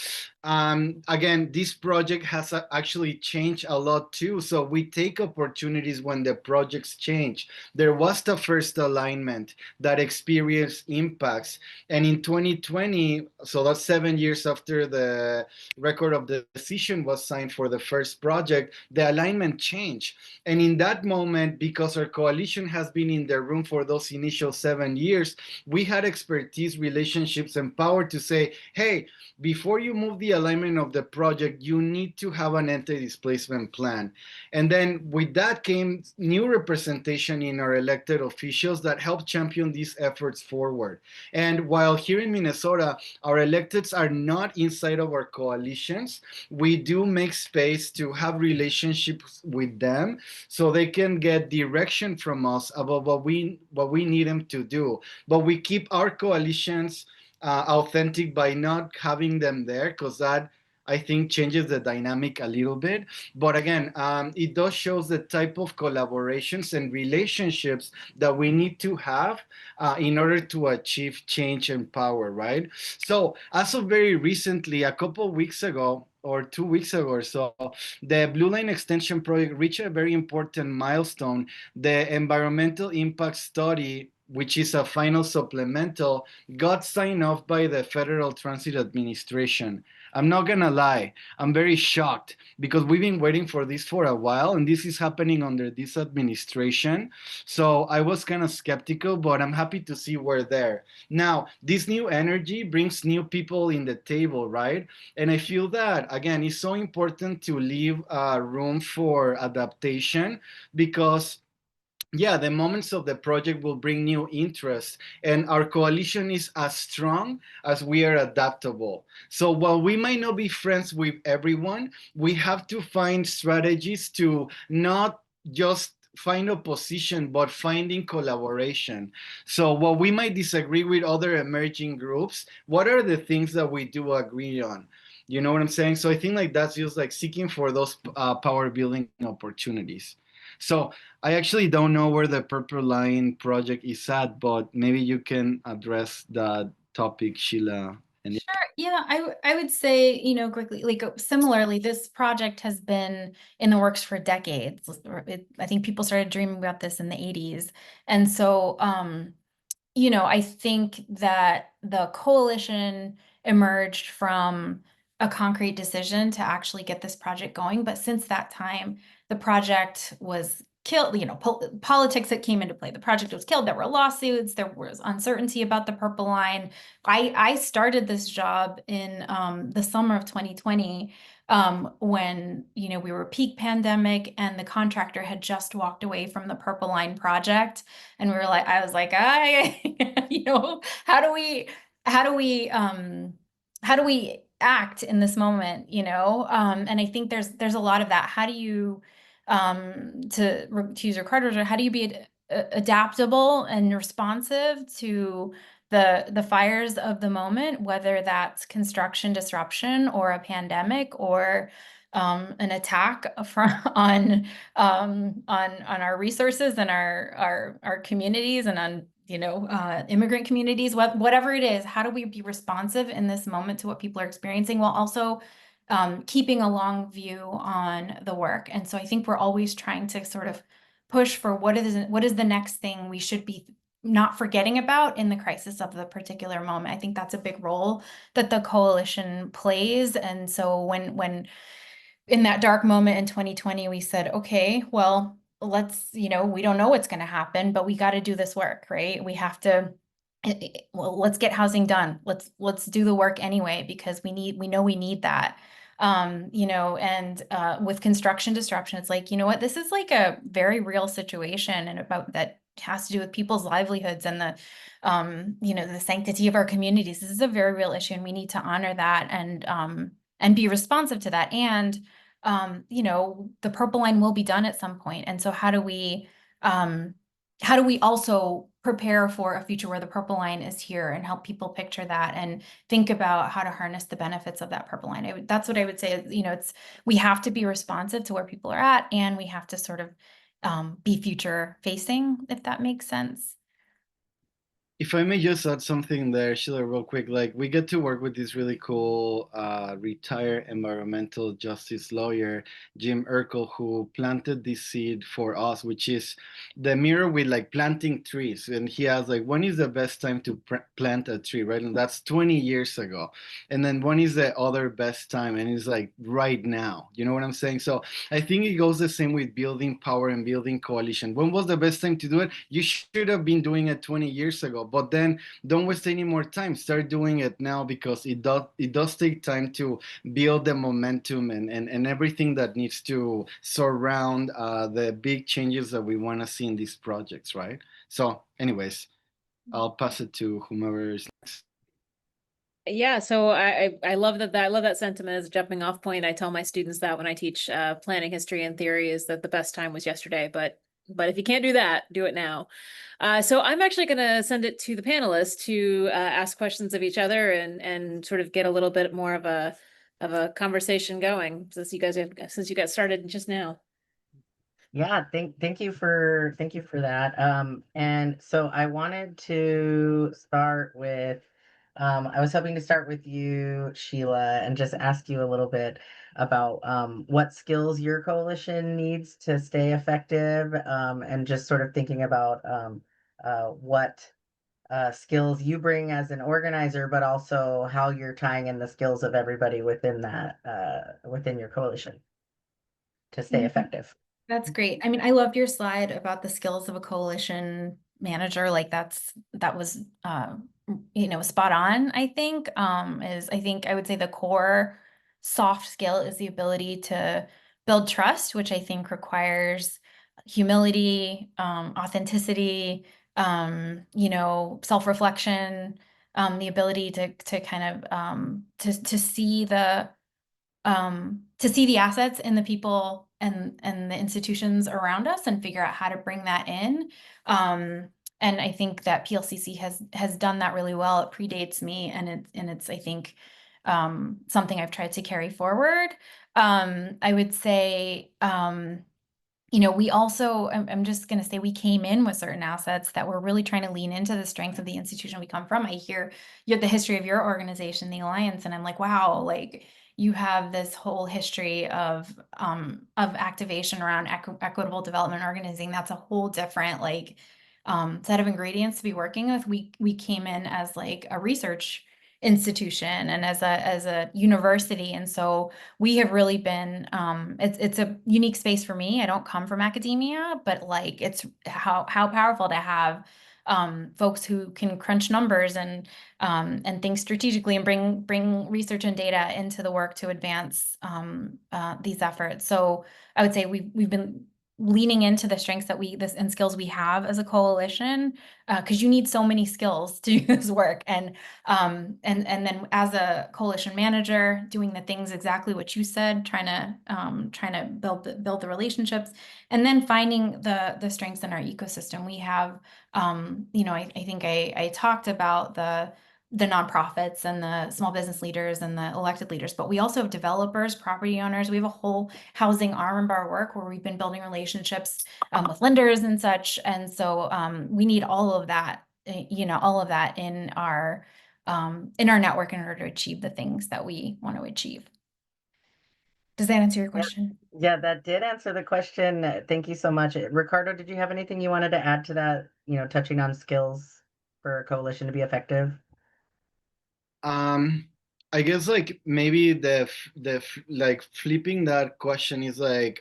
again, this project has actually changed a lot too. So we take opportunities when the projects change. There was the first alignment that experienced impacts. And in 2020, so that's 7 years after the record of the decision was signed for the first project, the alignment changed. And in that moment, because our coalition has been in the room for those initial 7 years, we had expertise, relationships, and power to say, hey, before you move the alignment of the project, you need to have an anti-displacement plan. And then with that came new representation in our elected officials that help champion these efforts forward. And while here in Minnesota, our electeds are not inside of our coalitions, we do make space to have relationships with them so they can get direction from us about what we need them to do. But we keep our coalitions authentic by not having them there, because that I think changes the dynamic a little bit. But again, it does shows the type of collaborations and relationships that we need to have in order to achieve change and power, right? So as of very recently, a couple of weeks ago, or 2 weeks ago or so, the Blue Line Extension project reached a very important milestone. The environmental impact study, which is a final supplemental, got signed off by the Federal Transit Administration. I'm not gonna lie, I'm very shocked because we've been waiting for this for a while, and this is happening under this administration. So I was kind of skeptical, but I'm happy to see we're there. Now, this new energy brings new people in the table, right? And I feel that, again, it's so important to leave room for adaptation because yeah, the moments of the project will bring new interest, and our coalition is as strong as we are adaptable. So while we might not be friends with everyone, we have to find strategies to not just find opposition, but finding collaboration. So while we might disagree with other emerging groups, what are the things that we do agree on? You know what I'm saying? So I think like that's just like seeking for those power building opportunities. So I actually don't know where the Purple Line project is at, but maybe you can address that topic, Sheila. And Sure. Yeah, I would say, you know, quickly, like similarly, this project has been in the works for decades. I think people started dreaming about this in the 80s. And so, you know, I think that the coalition emerged from a concrete decision to actually get this project going. But since that time, the project was killed, you know, politics that came into play. The project was killed. There were lawsuits. There was uncertainty about the Purple Line. I started this job in the summer of 2020 when, you know, we were peak pandemic and the contractor had just walked away from the Purple Line project. And we were like, I was like, you know, how do we act in this moment, you know? And I think there's a lot of that. How do you, to use Ricardo's, how do you be adaptable and responsive to the fires of the moment, whether that's construction disruption or a pandemic or an attack on our resources and our communities and on, you know, immigrant communities, whatever it is. How do we be responsive in this moment to what people are experiencing while also keeping a long view on the work? And so I think we're always trying to sort of push for what is the next thing we should be not forgetting about in the crisis of the particular moment. I think that's a big role that the coalition plays. And so when in that dark moment in 2020, we said, okay, well, let's, you know, we don't know what's going to happen, but we got to do this work, right? We have to, well, let's get housing done. Let's do the work anyway, because we know we need that. You know, and with construction disruption, it's like, you know what, this is like a very real situation and about that has to do with people's livelihoods and the, you know, the sanctity of our communities. This is a very real issue and we need to honor that and be responsive to that. And, you know, the Purple Line will be done at some point. And so how do we also prepare for a future where the Purple Line is here and help people picture that and think about how to harness the benefits of that Purple Line? That's what I would say. You know, we have to be responsive to where people are at, and we have to sort of be future facing, if that makes sense. if I may just add something there, Sheila, real quick, like we get to work with this really cool retired environmental justice lawyer, Jim Urkel, who planted this seed for us, which is the mirror with like planting trees. And he has like, when is the best time to plant a tree, right? And that's 20 years ago. And then when is the other best time? And it's like right now, you know what I'm saying? So I think it goes the same with building power and building coalition. When was the best time to do it? You should have been doing it 20 years ago. But then don't waste any more time. Start doing it now, because it does take time to build the momentum and everything that needs to surround the big changes that we want to see in these projects, right? So anyways, I'll pass it to whomever is next. Yeah, so I love that. I love that sentiment as a jumping off point. I tell my students that when I teach planning history and theory is that the best time was yesterday, but if you can't do that, do it now. So I'm actually going to send it to the panelists to ask questions of each other and sort of get a little bit more of a a conversation going since you got started just now. Yeah, thank you for that. And so I wanted to start with, I was hoping to start with you, Sheila, and just ask you a little bit about what skills your coalition needs to stay effective, and just sort of thinking about what skills you bring as an organizer, but also how you're tying in the skills of everybody within that within your coalition to stay effective. That's great. I mean, I loved your slide about the skills of a coalition manager. Like that was spot on, I think. I would say the core soft skill is the ability to build trust, which I think requires humility, authenticity, self-reflection, the ability to kind of to see the assets in the people and the institutions around us and figure out how to bring that in. And I think that PLCC has done that really well. It predates me, and it's I think something I've tried to carry forward. I would say we also, I'm just going to say, we came in with certain assets that we're really trying to lean into the strength of the institution we come from. I hear you have the history of your organization, the Alliance, and I'm like, wow, like you have this whole history of activation around equitable development organizing. That's a whole different set of ingredients to be working with. We came in as like a research institution and as a university, and so we have really been it's a unique space for me. I don't come from academia, but like it's how powerful to have folks who can crunch numbers and think strategically and bring research and data into the work to advance these efforts. So I would say we've been leaning into the strengths and skills we have as a coalition, because you need so many skills to do this work. And then as a coalition manager, doing the things exactly what you said, trying to build the relationships, and then finding the strengths in our ecosystem. We have, I think I talked about the nonprofits and the small business leaders and the elected leaders, but we also have developers, property owners. We have a whole housing arm of our work where we've been building relationships with lenders and such. And so we need all of that, all of that in our network in order to achieve the things that we want to achieve. Does that answer your question? Yeah, that did answer the question. Thank you so much. Ricardo, did you have anything you wanted to add to that, touching on skills for a coalition to be effective? I guess like maybe like flipping that question is like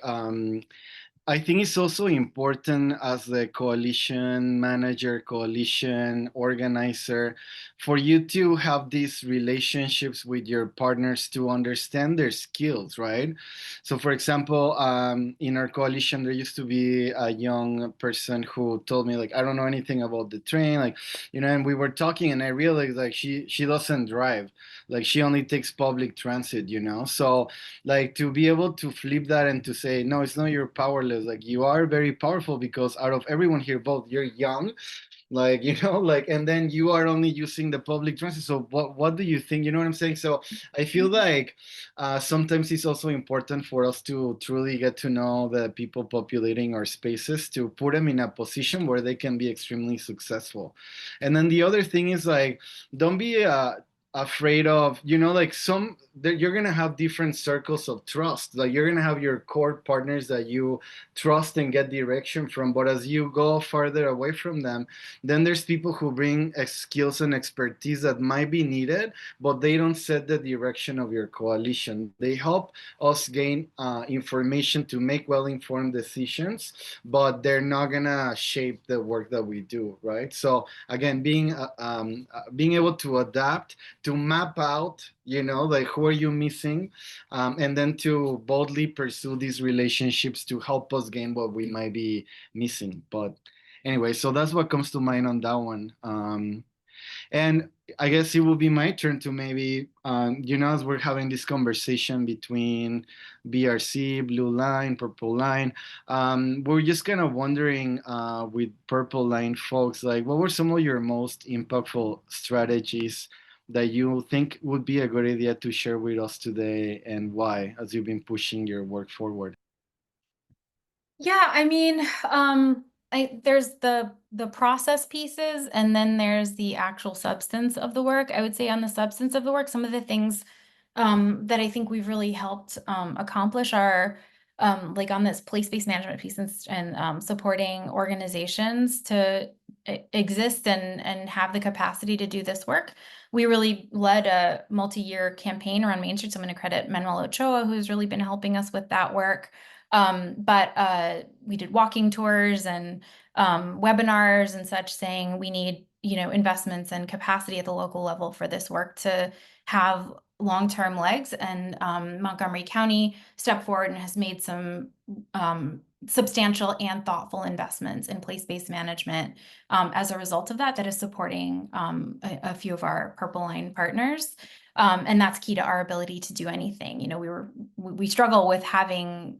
I think it's also important as the coalition manager, coalition organizer, for you to have these relationships with your partners to understand their skills, right? So for example, in our coalition, there used to be a young person who told me like, I don't know anything about the train, like, and we were talking and I realized like she doesn't drive, like she only takes public transit, So like to be able to flip that and to say, no, it's not you're powerless, like you are very powerful because out of everyone here, both you're young, like and then you are only using the public transit. So what do you think? You know what I'm saying? So I feel like sometimes it's also important for us to truly get to know the people populating our spaces, to put them in a position where they can be extremely successful. And then the other thing is like, don't be afraid of, like you're gonna have different circles of trust. Like you're gonna have your core partners that you trust and get direction from, but as you go farther away from them, then there's people who bring skills and expertise that might be needed, but they don't set the direction of your coalition. They help us gain information to make well-informed decisions, but they're not gonna shape the work that we do, right? So again, being able to adapt, to map out, like who are you missing, and then to boldly pursue these relationships to help us gain what we might be missing. But anyway, so that's what comes to mind on that one. And I guess it will be my turn to maybe, as we're having this conversation between BRC, Blue Line, Purple Line, we're just kind of wondering with Purple Line folks, like what were some of your most impactful strategies that you think would be a good idea to share with us today, and why, as you've been pushing your work forward? Yeah, I mean, there's the process pieces, and then there's the actual substance of the work. I would say on the substance of the work, some of the things that I think we've really helped accomplish are like on this place-based management piece and supporting organizations to exist and have the capacity to do this work. We really led a multi-year campaign around Main Street, so I'm going to credit Manuel Ochoa, who's really been helping us with that work. But we did walking tours and webinars and such, saying we need, investments and capacity at the local level for this work to have long-term legs. And Montgomery County stepped forward and has made some substantial and thoughtful investments in place-based management as a result of that is supporting a few of our Purple Line partners. And that's key to our ability to do anything. We struggle with having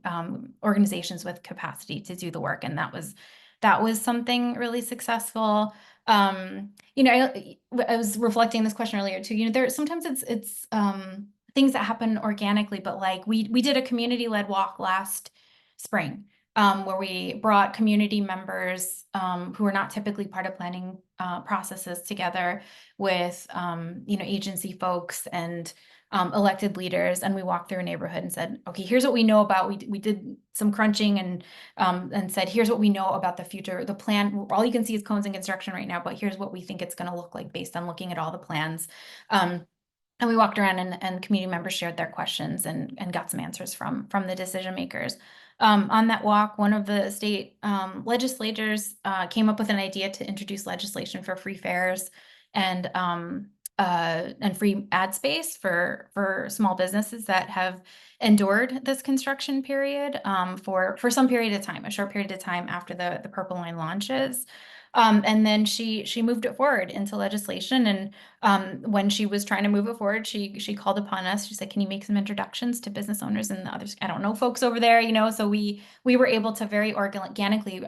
organizations with capacity to do the work, and that was something really successful. I was reflecting this question earlier too. There sometimes it's things that happen organically, but like we did a community-led walk last spring, where we brought community members who are not typically part of planning processes together with agency folks and elected leaders, and we walked through a neighborhood and said, okay, here's what we know about. We did some crunching and said, here's what we know about the future. The plan, all you can see is cones and construction right now, but here's what we think it's going to look like based on looking at all the plans. And we walked around and community members shared their questions and got some answers from the decision makers. On that walk, one of the state legislators came up with an idea to introduce legislation for free fares and free ad space for small businesses that have endured this construction period for some period of time, a short period of time after the Purple Line launches. And then she moved it forward into legislation. And when she was trying to move it forward, she called upon us. She said, "Can you make some introductions to business owners and the others? I don't know folks over there, So we were able to very organically,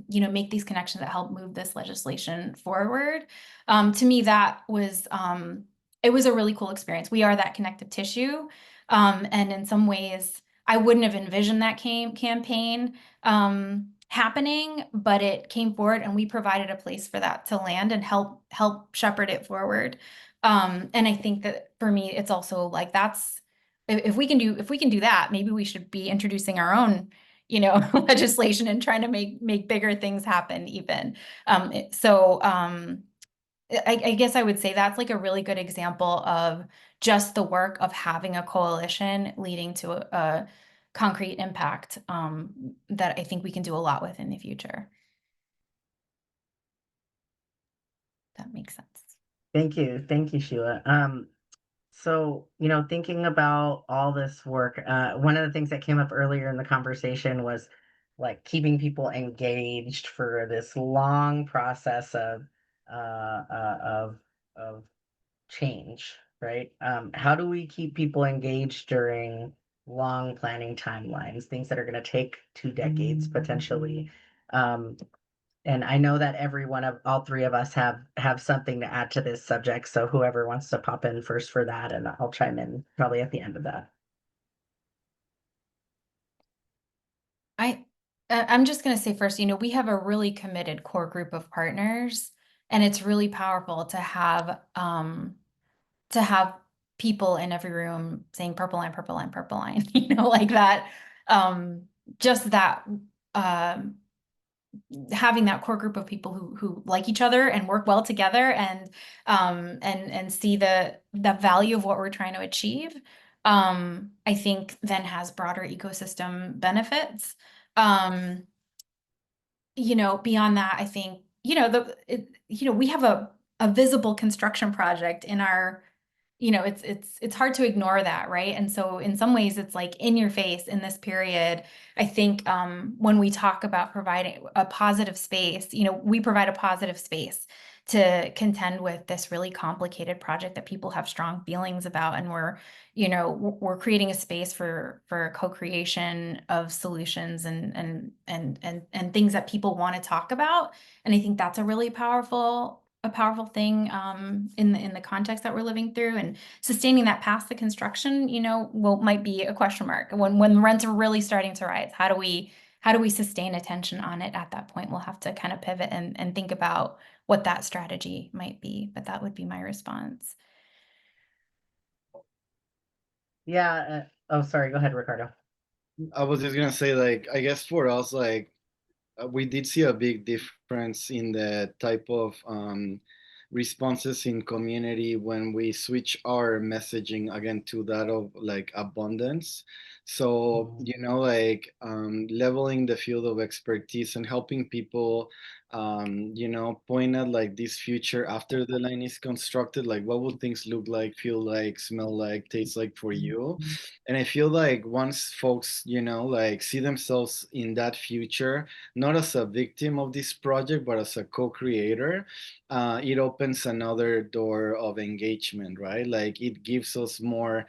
make these connections that help move this legislation forward. To me, that was it was a really cool experience. We are that connective tissue, and in some ways, I wouldn't have envisioned that campaign happening, but it came forward, and we provided a place for that to land and help shepherd it forward. And I think that for me, it's also like if we can do that, maybe we should be introducing our own, legislation and trying to make bigger things happen even. I guess I would say that's like a really good example of just the work of having a coalition leading to a concrete impact that I think we can do a lot with in the future. That makes sense. Thank you, Sheila. So, thinking about all this work, one of the things that came up earlier in the conversation was like keeping people engaged for this long process of change, right? How do we keep people engaged during long planning timelines, things that are going to take 2 decades potentially? And I know that all 3 of us have something to add to this subject. So whoever wants to pop in first for that, and I'll chime in probably at the end of that. I'm just going to say first, we have a really committed core group of partners, and it's really powerful to have people in every room saying purple line, purple line, purple line, like that. Just that having that core group of people who like each other and work well together and see the value of what we're trying to achieve, I think then has broader ecosystem benefits. Beyond that, I think, we have a visible construction project in our, it's hard to ignore that, right? And so in some ways it's like in your face in this period. I think when we talk about providing a positive space, we provide a positive space to contend with this really complicated project that people have strong feelings about, and we're creating a space for co-creation of solutions and things that people want to talk about. And I think that's a really powerful a powerful thing in the context that we're living through, and sustaining that past the construction, might be a question mark. When rents are really starting to rise, how do we sustain attention on it at that point? We'll have to kind of pivot and think about what that strategy might be, but that would be my response. Yeah. Oh, sorry. Go ahead, Ricardo. I was just gonna say, like, I guess for us, like, we did see a big difference in the type of responses in community when we switch our messaging again to that of like abundance. So, like leveling the field of expertise and helping people, point at like this future after the line is constructed, like what will things look like, feel like, smell like, taste like for you. And I feel like once folks, like see themselves in that future, not as a victim of this project, but as a co-creator, it opens another door of engagement, right? Like it gives us more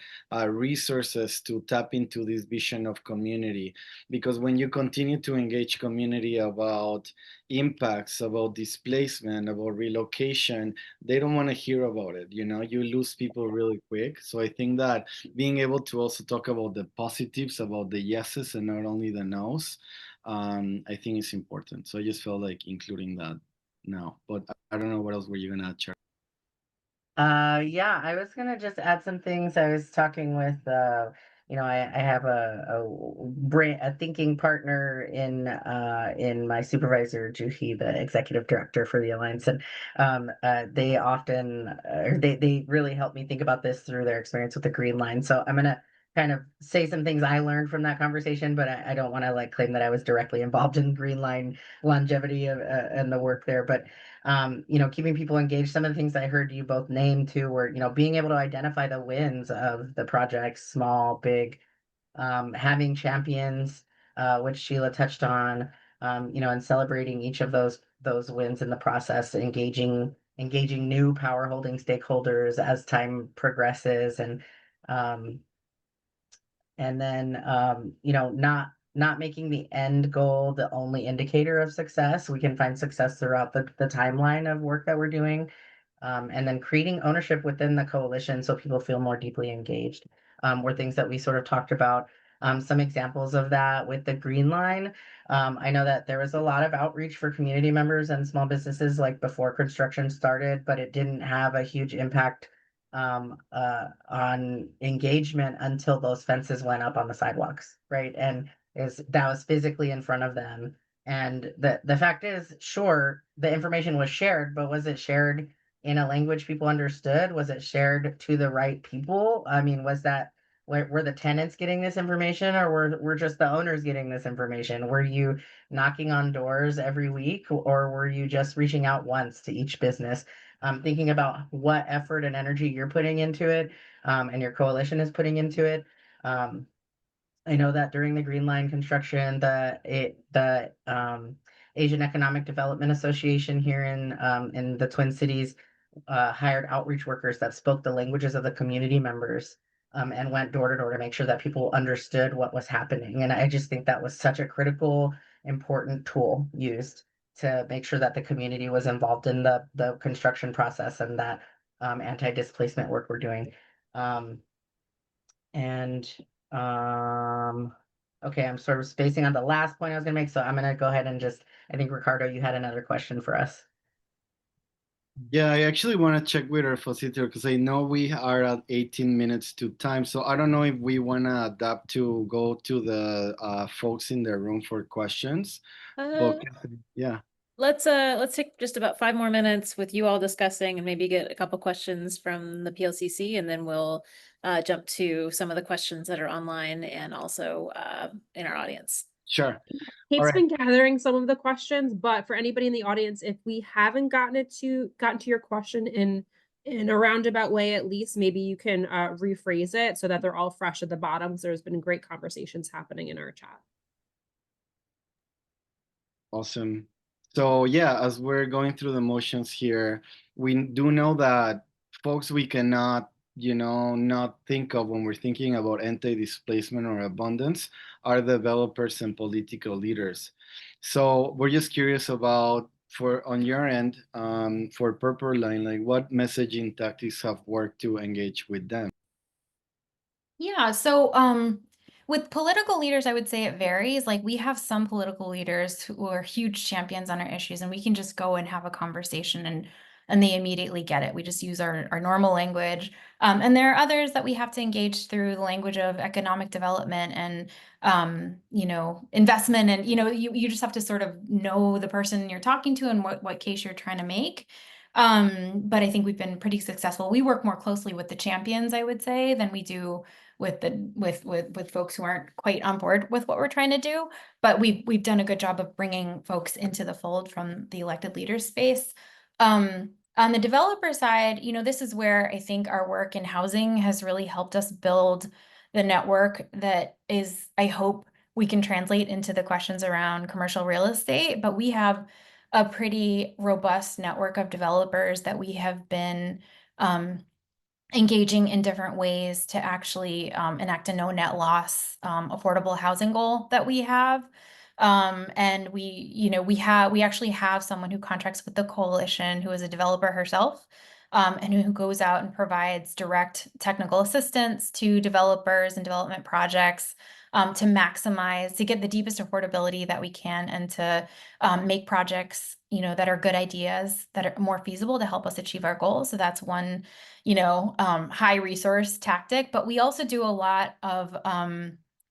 resources to tap into this vision of community. Because when you continue to engage community about impacts, about displacement, about relocation, they don't want to hear about it. You lose people really quick. So I think that being able to also talk about the positives, about the yeses and not only the nos, I think it's important. So I just felt like including that now, but I don't know what else were you gonna share. Yeah, I was gonna just add some things. I was talking with, I have a thinking partner in my supervisor, Juhi, the executive director for the Alliance, and they often, they really help me think about this through their experience with the Green Line. So I'm gonna kind of say some things I learned from that conversation, but I don't want to like claim that I was directly involved in Green Line longevity and the work there, but keeping people engaged. Some of the things I heard you both name too were, being able to identify the wins of the projects, small, big, having champions, which Sheila touched on, and celebrating each of those wins in the process, engaging new power holding stakeholders as time progresses, and then not making the end goal the only indicator of success. We can find success throughout the timeline of work that we're doing, and then creating ownership within the coalition so people feel more deeply engaged, were things that we sort of talked about. Some examples of that with the Green Line. I know that there was a lot of outreach for community members and small businesses like before construction started, but it didn't have a huge impact on engagement until those fences went up on the sidewalks, right? And that was physically in front of them. And the fact is, sure, the information was shared, but was it shared in a language people understood? Was it shared to the right people? I mean, were the tenants getting this information, or were just the owners getting this information? Were you knocking on doors every week, or were you just reaching out once to each business? Thinking about what effort and energy you're putting into it, and your coalition is putting into it. I know that during the Green Line construction, the Asian Economic Development Association here in the Twin Cities hired outreach workers that spoke the languages of the community members, and went door to door to make sure that people understood what was happening. And I just think that was such a critical, important tool used to make sure that the community was involved in the construction process and that anti-displacement work we're doing. And okay, I'm sort of spacing on the last point I was gonna make, so I'm gonna go ahead and I think Ricardo, you had another question for us. Yeah, I actually want to check with our facilitator because I know we are at 18 minutes to time. So I don't know if we want to adapt to go to the folks in the room for questions. But yeah. Let's take just about 5 more minutes with you all discussing and maybe get a couple questions from the PLCC, and then we'll jump to some of the questions that are online and also in our audience. Sure. Kate's been gathering some of the questions, but for anybody in the audience, if we haven't gotten to your question in a roundabout way, at least maybe you can rephrase it so that they're all fresh at the bottom. So there's been great conversations happening in our chat. Awesome. So yeah, as we're going through the motions here, we do know that folks we cannot, not think of when we're thinking about anti-displacement or abundance are developers and political leaders. So we're just curious about for on your end, for Purple Line, like what messaging tactics have worked to engage with them? Yeah, so with political leaders, I would say it varies. Like we have some political leaders who are huge champions on our issues, and we can just go and have a conversation and they immediately get it. We just use our normal language. And there are others that we have to engage through the language of economic development and you know, investment. And you know, you just have to sort of know the person you're talking to and what case you're trying to make. But I think we've been pretty successful. We work more closely with the champions, I would say, than we do with folks who aren't quite on board with what we're trying to do. But we've done a good job of bringing folks into the fold from the elected leaders space. On the developer side, you know, this is where I think our work in housing has really helped us build the network that is, I hope we can translate into the questions around commercial real estate. But we have a pretty robust network of developers that we have been engaging in different ways to actually enact a no net loss affordable housing goal that we have. And we actually have someone who contracts with the coalition who is a developer herself, and who goes out and provides direct technical assistance to developers and development projects to maximize, to get the deepest affordability that we can, and to make projects, you know, that are good ideas that are more feasible to help us achieve our goals. So that's one, you know, high resource tactic. But we also do a lot of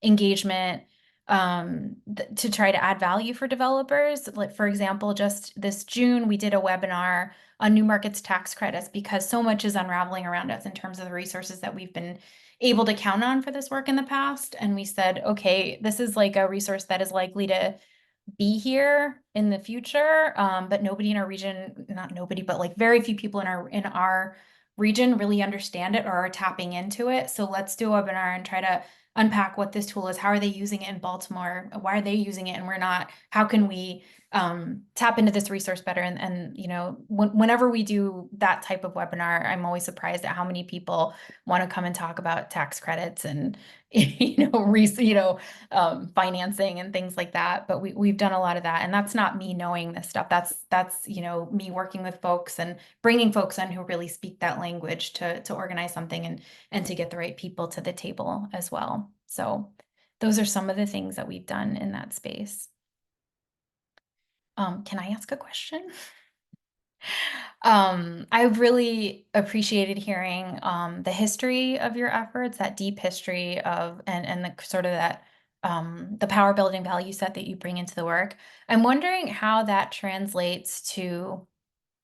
engagement to try to add value for developers. Like, for example, just this June, we did a webinar on new markets tax credits because so much is unraveling around us in terms of the resources that we've been able to count on for this work in the past. And we said, okay, this is like a resource that is likely to be here in the future, but nobody in our region, not nobody, but like very few people in our region really understand it or are tapping into it. So let's do a webinar and try to unpack what this tool is. How are they using it in Baltimore? Why are they using it and we're not? How can we tap into this resource better? And you know, whenever we do that type of webinar, I'm always surprised at how many people want to come and talk about tax credits and financing and things like that. But we've done a lot of that, and that's not me knowing this stuff. That's you know, me working with folks and bringing folks in who really speak that language to organize something and to get the right people to the table as well. So those are some of the things that we've done in that space. Can I ask a question? I really appreciated hearing the history of your efforts, that deep history of and the sort of that the power building value set that you bring into the work. I'm wondering how that translates to,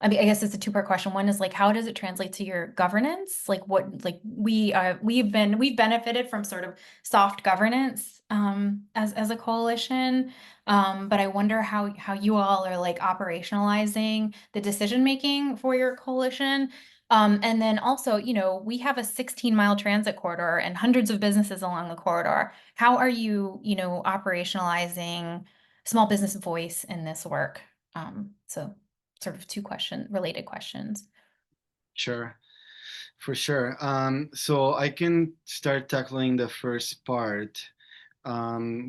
I mean, I guess it's a two-part question. One is like, how does it translate to your governance? Like what, like we've benefited from sort of soft governance as a coalition. But I wonder how you all are like operationalizing the decision-making for your coalition. And then also, you know, we have a 16-mile transit corridor and hundreds of businesses along the corridor. How are you, you know, operationalizing small business voice in this work? So sort of two related questions. Sure, for sure. So I can start tackling the first part,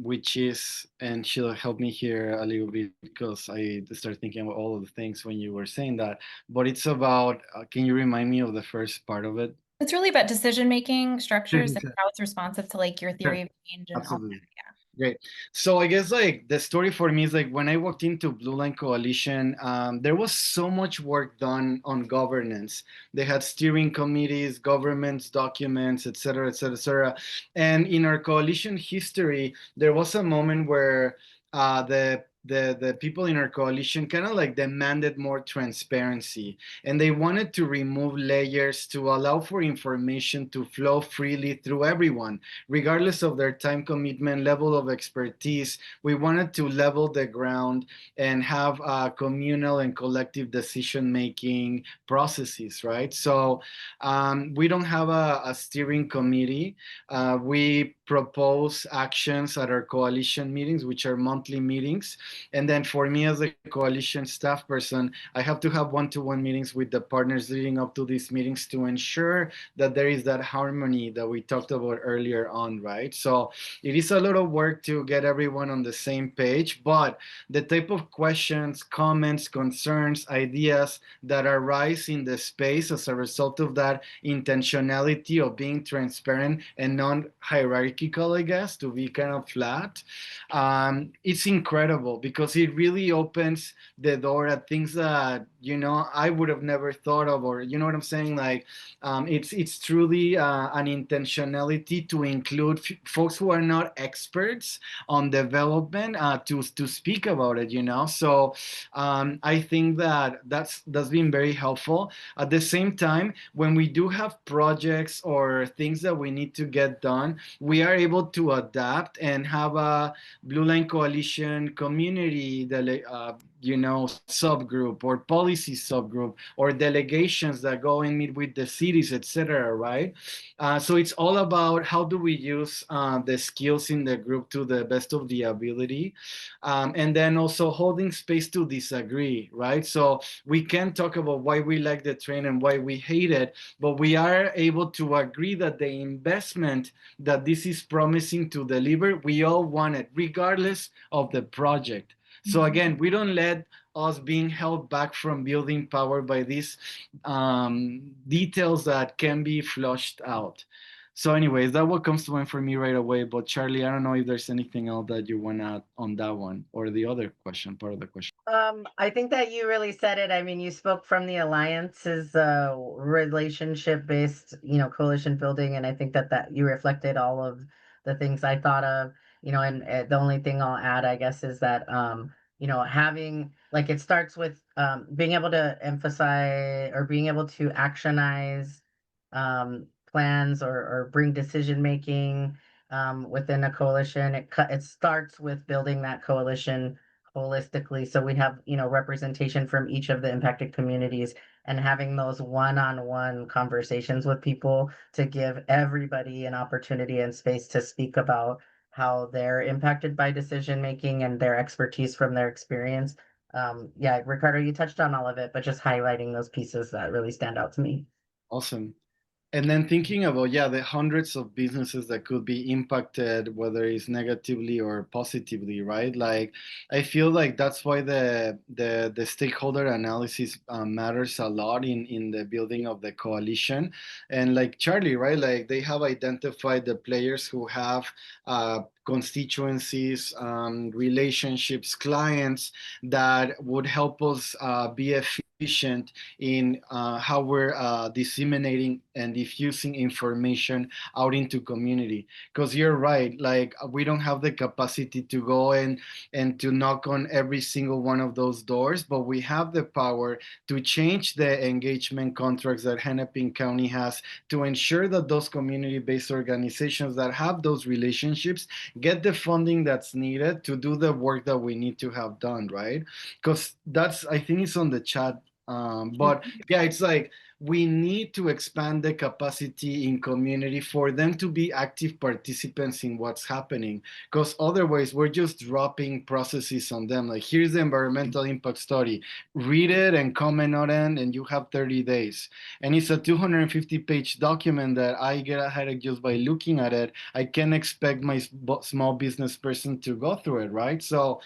which is, and Sheila, help me here a little bit because I started thinking about all of the things when you were saying that. But it's about, can you remind me of the first part of it? It's really about decision-making structures and Sure. how it's responsive to like your theory of change and all that. Absolutely. Yeah. Great. So I guess like the story for me is like when I walked into Blue Line Coalition, there was so much work done on governance. They had steering committees, governments, documents, et cetera, et cetera, et cetera. And in our coalition history, there was a moment where the people in our coalition kind of like demanded more transparency, and they wanted to remove layers to allow for information to flow freely through everyone, regardless of their time commitment, level of expertise. We wanted to level the ground and have communal and collective decision-making processes, right? So we don't have a steering committee. We propose actions at our coalition meetings, which are monthly meetings. And then for me as a coalition staff person, I have to have one-to-one meetings with the partners leading up to these meetings to ensure that there is that harmony that we talked about earlier on, right? So it is a lot of work to get everyone on the same page, but the type of questions, comments, concerns, ideas that arise in the space as a result of that intentionality of being transparent and non-hierarchical, I guess, to be kind of flat, it's incredible because it really opens the door at things that, you know, I would have never thought of, or you know what I'm saying? Like, it's truly an intentionality to include folks who are not experts on development to speak about it, you know? So I think that that's been very helpful. At the same time, when we do have projects or things that we need to get done, we are able to adapt and have a Blue Line Coalition community you know, subgroup or policy subgroup or delegations that go and meet with the cities, etc. Right? So it's all about how do we use the skills in the group to the best of the ability, and then also holding space to disagree, right? So we can talk about why we like the train and why we hate it, but we are able to agree that the investment that this is promising to deliver, we all want it, regardless of the project. So again, we don't let us being held back from building power by these details that can be flushed out. So anyways, that what comes to mind for me right away. But Charlie, I don't know if there's anything else that you want to add on that one or the other question, part of the question. I think that you really said it. I mean, you spoke from the alliances, relationship-based, you know, coalition building, and I think that you reflected all of the things I thought of, you know, and the only thing I'll add, I guess, is that, you know, having, like, it starts with being able to emphasize or being able to actionize plans or bring decision making within a coalition. It starts with building that coalition holistically, so we have, you know, representation from each of the impacted communities and having those one-on-one conversations with people to give everybody an opportunity and space to speak about how they're impacted by decision making and their expertise from their experience. Yeah, Ricardo, you touched on all of it, but just highlighting those pieces that really stand out to me. Awesome. And then thinking about, yeah, the hundreds of businesses that could be impacted, whether it's negatively or positively, right? Like, I feel like that's why the stakeholder analysis matters a lot in the building of the coalition. And like Charlie, right? Like they have identified the players who have constituencies, relationships, clients that would help us be efficient in how we're disseminating and diffusing information out into community. Because you're right, like we don't have the capacity to go and to knock on every single one of those doors, but we have the power to change the engagement contracts that Hennepin County has to ensure that those community-based organizations that have those relationships get the funding that's needed to do the work that we need to have done, right? Because that's, I think it's on the chat, but yeah, it's like we need to expand the capacity in community for them to be active participants in what's happening, because otherwise we're just dropping processes on them. Like, here's the environmental impact study, read it and comment on it, and you have 30 days. And it's a 250-page document that I get a headache just by looking at it. I can't expect my small business person to go through it, right? So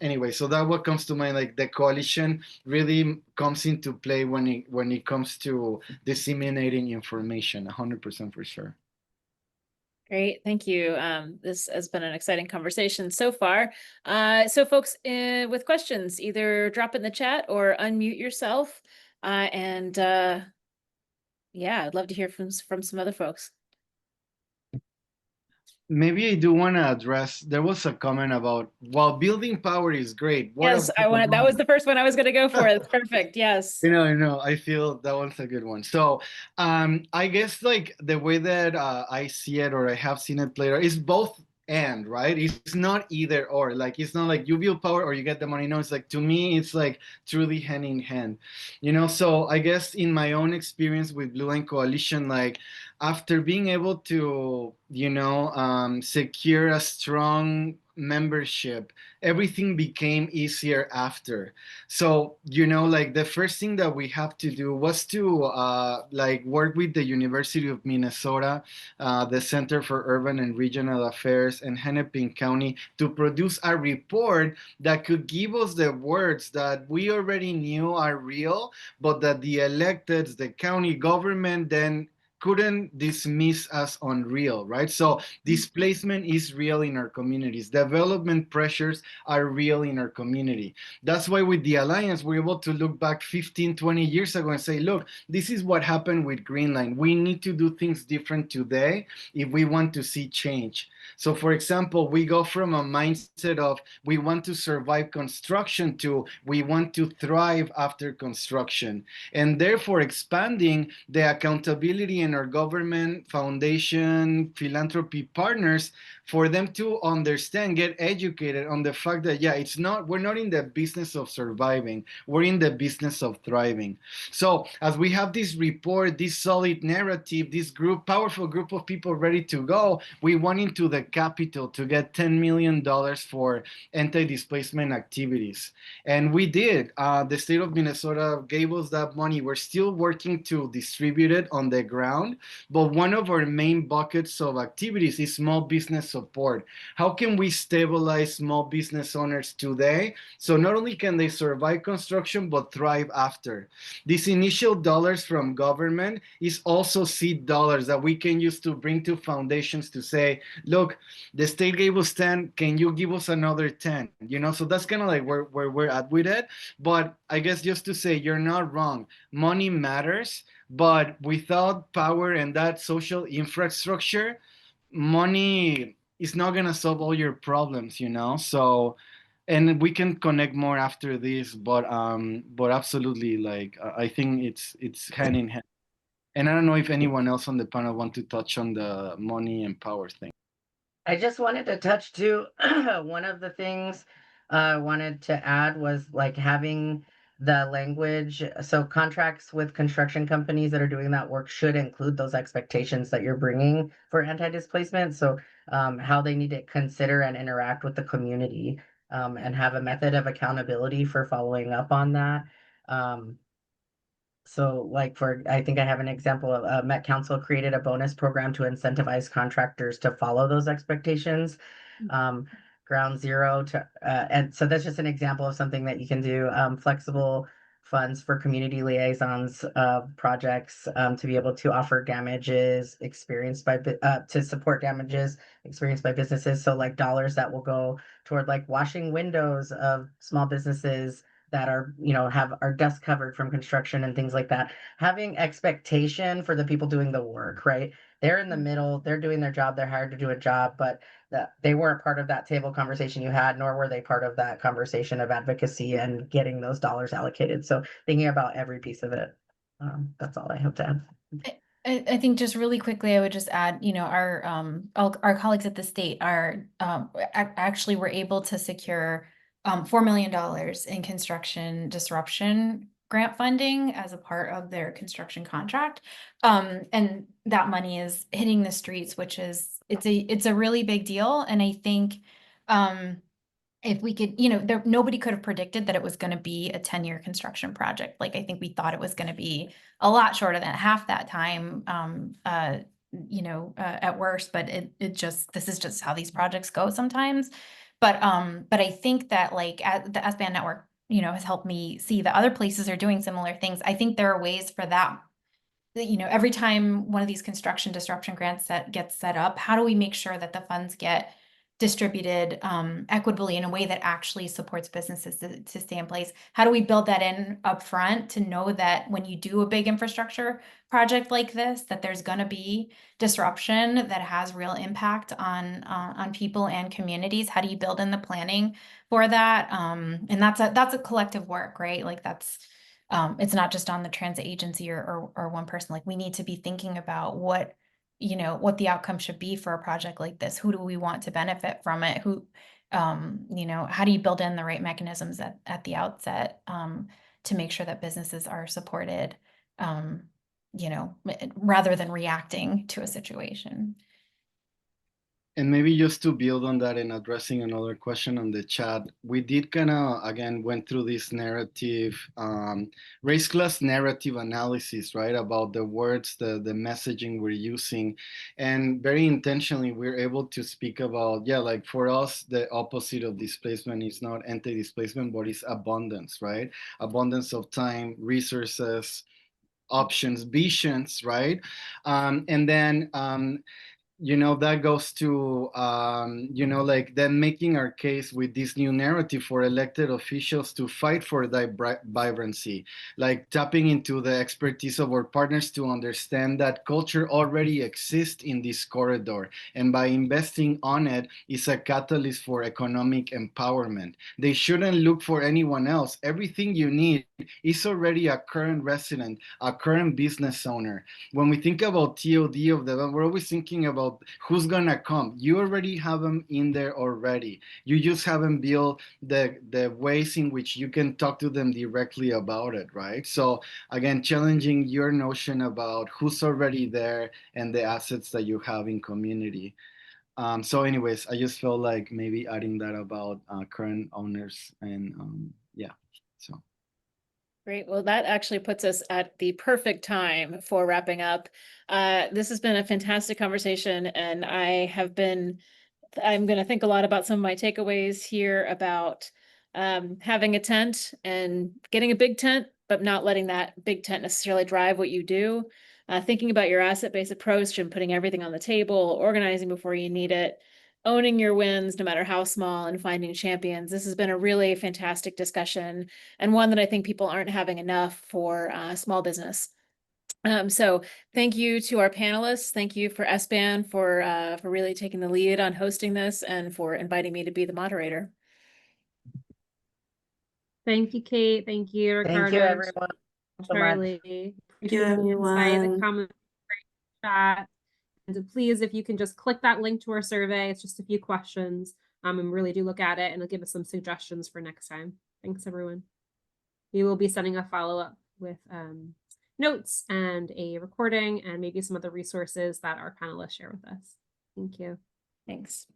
anyway, so that what comes to mind. Like the coalition really comes into play when it comes to disseminating information. 100% for sure. Great, thank you. This has been an exciting conversation so far. So folks with questions, either drop in the chat or unmute yourself. Yeah, I'd love to hear from some other folks. Maybe I do want to address, there was a comment about, while building power is great. Yes, that was the first one I was going to go for. That's perfect. Yes. I feel that one's a good one. So I guess like the way that I see it, or I have seen it played out, is both and, right? It's not either or. Like, it's not like you build power or you get the money. No, it's like, to me, it's like truly hand in hand, you know? So I guess in my own experience with Blue Line Coalition, like, after being able to, you know, secure a strong membership, everything became easier after. So, you know, like, the first thing that we have to do was to like work with the University of Minnesota, the Center for Urban and Regional Affairs, and Hennepin County to produce a report that could give us the words that we already knew are real, but that the electeds, the county government, then couldn't dismiss as unreal, right? So displacement is real in our communities. Development pressures are real in our community. That's why with the Alliance, we're able to look back 15, 20 years ago and say, look, this is what happened with Green Line. We need to do things different today if we want to see change. So for example, we go from a mindset of we want to survive construction to we want to thrive after construction, and therefore expanding the accountability in our government, foundation, philanthropy partners for them to understand, get educated on the fact that, yeah, we're not in the business of surviving, we're in the business of thriving. So as we have this report, this solid narrative, this powerful group of people ready to go, we went into the Capitol to get $10 million for anti-displacement activities. And we did. The state of Minnesota gave us that money. We're still working to distribute it on the ground, but one of our main buckets of activities is small business support. How can we stabilize small business owners today so not only can they survive construction, but thrive after? These initial dollars from government is also seed dollars that we can use to bring to foundations to say, look, the state gave us 10, can you give us another 10? You know, so that's kind of like where we're at with it. But I guess just to say, you're not wrong. Money matters, but without power and that social infrastructure, money is not gonna solve all your problems, you know? So, and we can connect more after this, but absolutely, like, I think it's hand in hand. And I don't know if anyone else on the panel want to touch on the money and power thing. I just wanted to touch too. One of the things I wanted to add was like having the language. So contracts with construction companies that are doing that work should include those expectations that you're bringing for anti-displacement. So how they need to consider and interact with the community, and have a method of accountability for following up on that. So like I think I have an example of Met Council created a bonus program to incentivize contractors to follow those expectations. Ground Zero and so that's just an example of something that you can do. Flexible funds for community liaisons projects to be able to offer damages experienced by to support damages experienced by businesses. So like dollars that will go toward like washing windows of small businesses that are, you know, have our dust covered from construction and things like that. Having expectation for the people doing the work, right? They're in the middle, they're doing their job, they're hired to do a job, but they weren't part of that table conversation you had, nor were they part of that conversation of advocacy and getting those dollars allocated. So thinking about every piece of it. That's all I hope to add. I think just really quickly, I would just add, you know, our colleagues at the state are actually were able to secure $4 million in construction disruption grant funding as a part of their construction contract. And that money is hitting the streets, which is, it's a really big deal. And I think, if we could, you know, nobody could have predicted that it was going to be a 10-year construction project. Like, I think we thought it was going to be a lot shorter than half that time, you know, at worst, but this is just how these projects go sometimes. But I think that like the S-band network, you know, has helped me see that other places are doing similar things. I think there are ways for that, you know, every time one of these construction disruption grants gets set up, how do we make sure that the funds get distributed equitably in a way that actually supports businesses to stay in place? How do we build that in upfront to know that when you do a big infrastructure project like this, that there's going to be disruption that has real impact on people and communities? How do you build in the planning for that? And that's a collective work, right? Like that's it's not just on the transit agency or one person. Like we need to be thinking about what you know, what the outcome should be for a project like this. Who do we want to benefit from it? Who, you know, how do you build in the right mechanisms at the outset to make sure that businesses are supported, you know, rather than reacting to a situation? And maybe just to build on that and addressing another question on the chat, we did kind of, again, went through this narrative, race class narrative analysis, right? About the words, the messaging we're using. And very intentionally, we're able to speak about, yeah, like for us, the opposite of displacement is not anti-displacement, but it's abundance, right? Abundance of time, resources, options, visions, right? And then, you know, that goes to, you know, like then making our case with this new narrative for elected officials to fight for that vibrancy, like tapping into the expertise of our partners to understand that culture already exists in this corridor. And by investing on it is a catalyst for economic empowerment. They shouldn't look for anyone else. Everything you need is already a current resident, a current business owner. When we think about TOD of the, we're always thinking about who's gonna come. You already have them in there already. You just haven't built the ways in which you can talk to them directly about it, right? So again, challenging your notion about who's already there and the assets that you have in community. So anyways, I just felt like maybe adding that about current owners and yeah, so. Great. Well, that actually puts us at the perfect time for wrapping up. This has been a fantastic conversation, and I'm going to think a lot about some of my takeaways here about having a tent and getting a big tent, but not letting that big tent necessarily drive what you do. Thinking about your asset-based approach and putting everything on the table, organizing before you need it, owning your wins, no matter how small, and finding champions. This has been a really fantastic discussion, and one that I think people aren't having enough for small business. So thank you to our panelists. Thank you for SBAN for really taking the lead on hosting this and for inviting me to be the moderator. Thank you, Kate. Thank you, Ricardo. Thank you, everyone, so much. Charlie. Thank you, Insight and everyone. comments in the chat. And please, if you can just click that link to our survey, it's just a few questions, and really do look at it, and it'll give us some suggestions for next time. Thanks, everyone. We will be sending a follow-up with notes and a recording and maybe some other resources that our panelists share with us. Thank you. Thanks.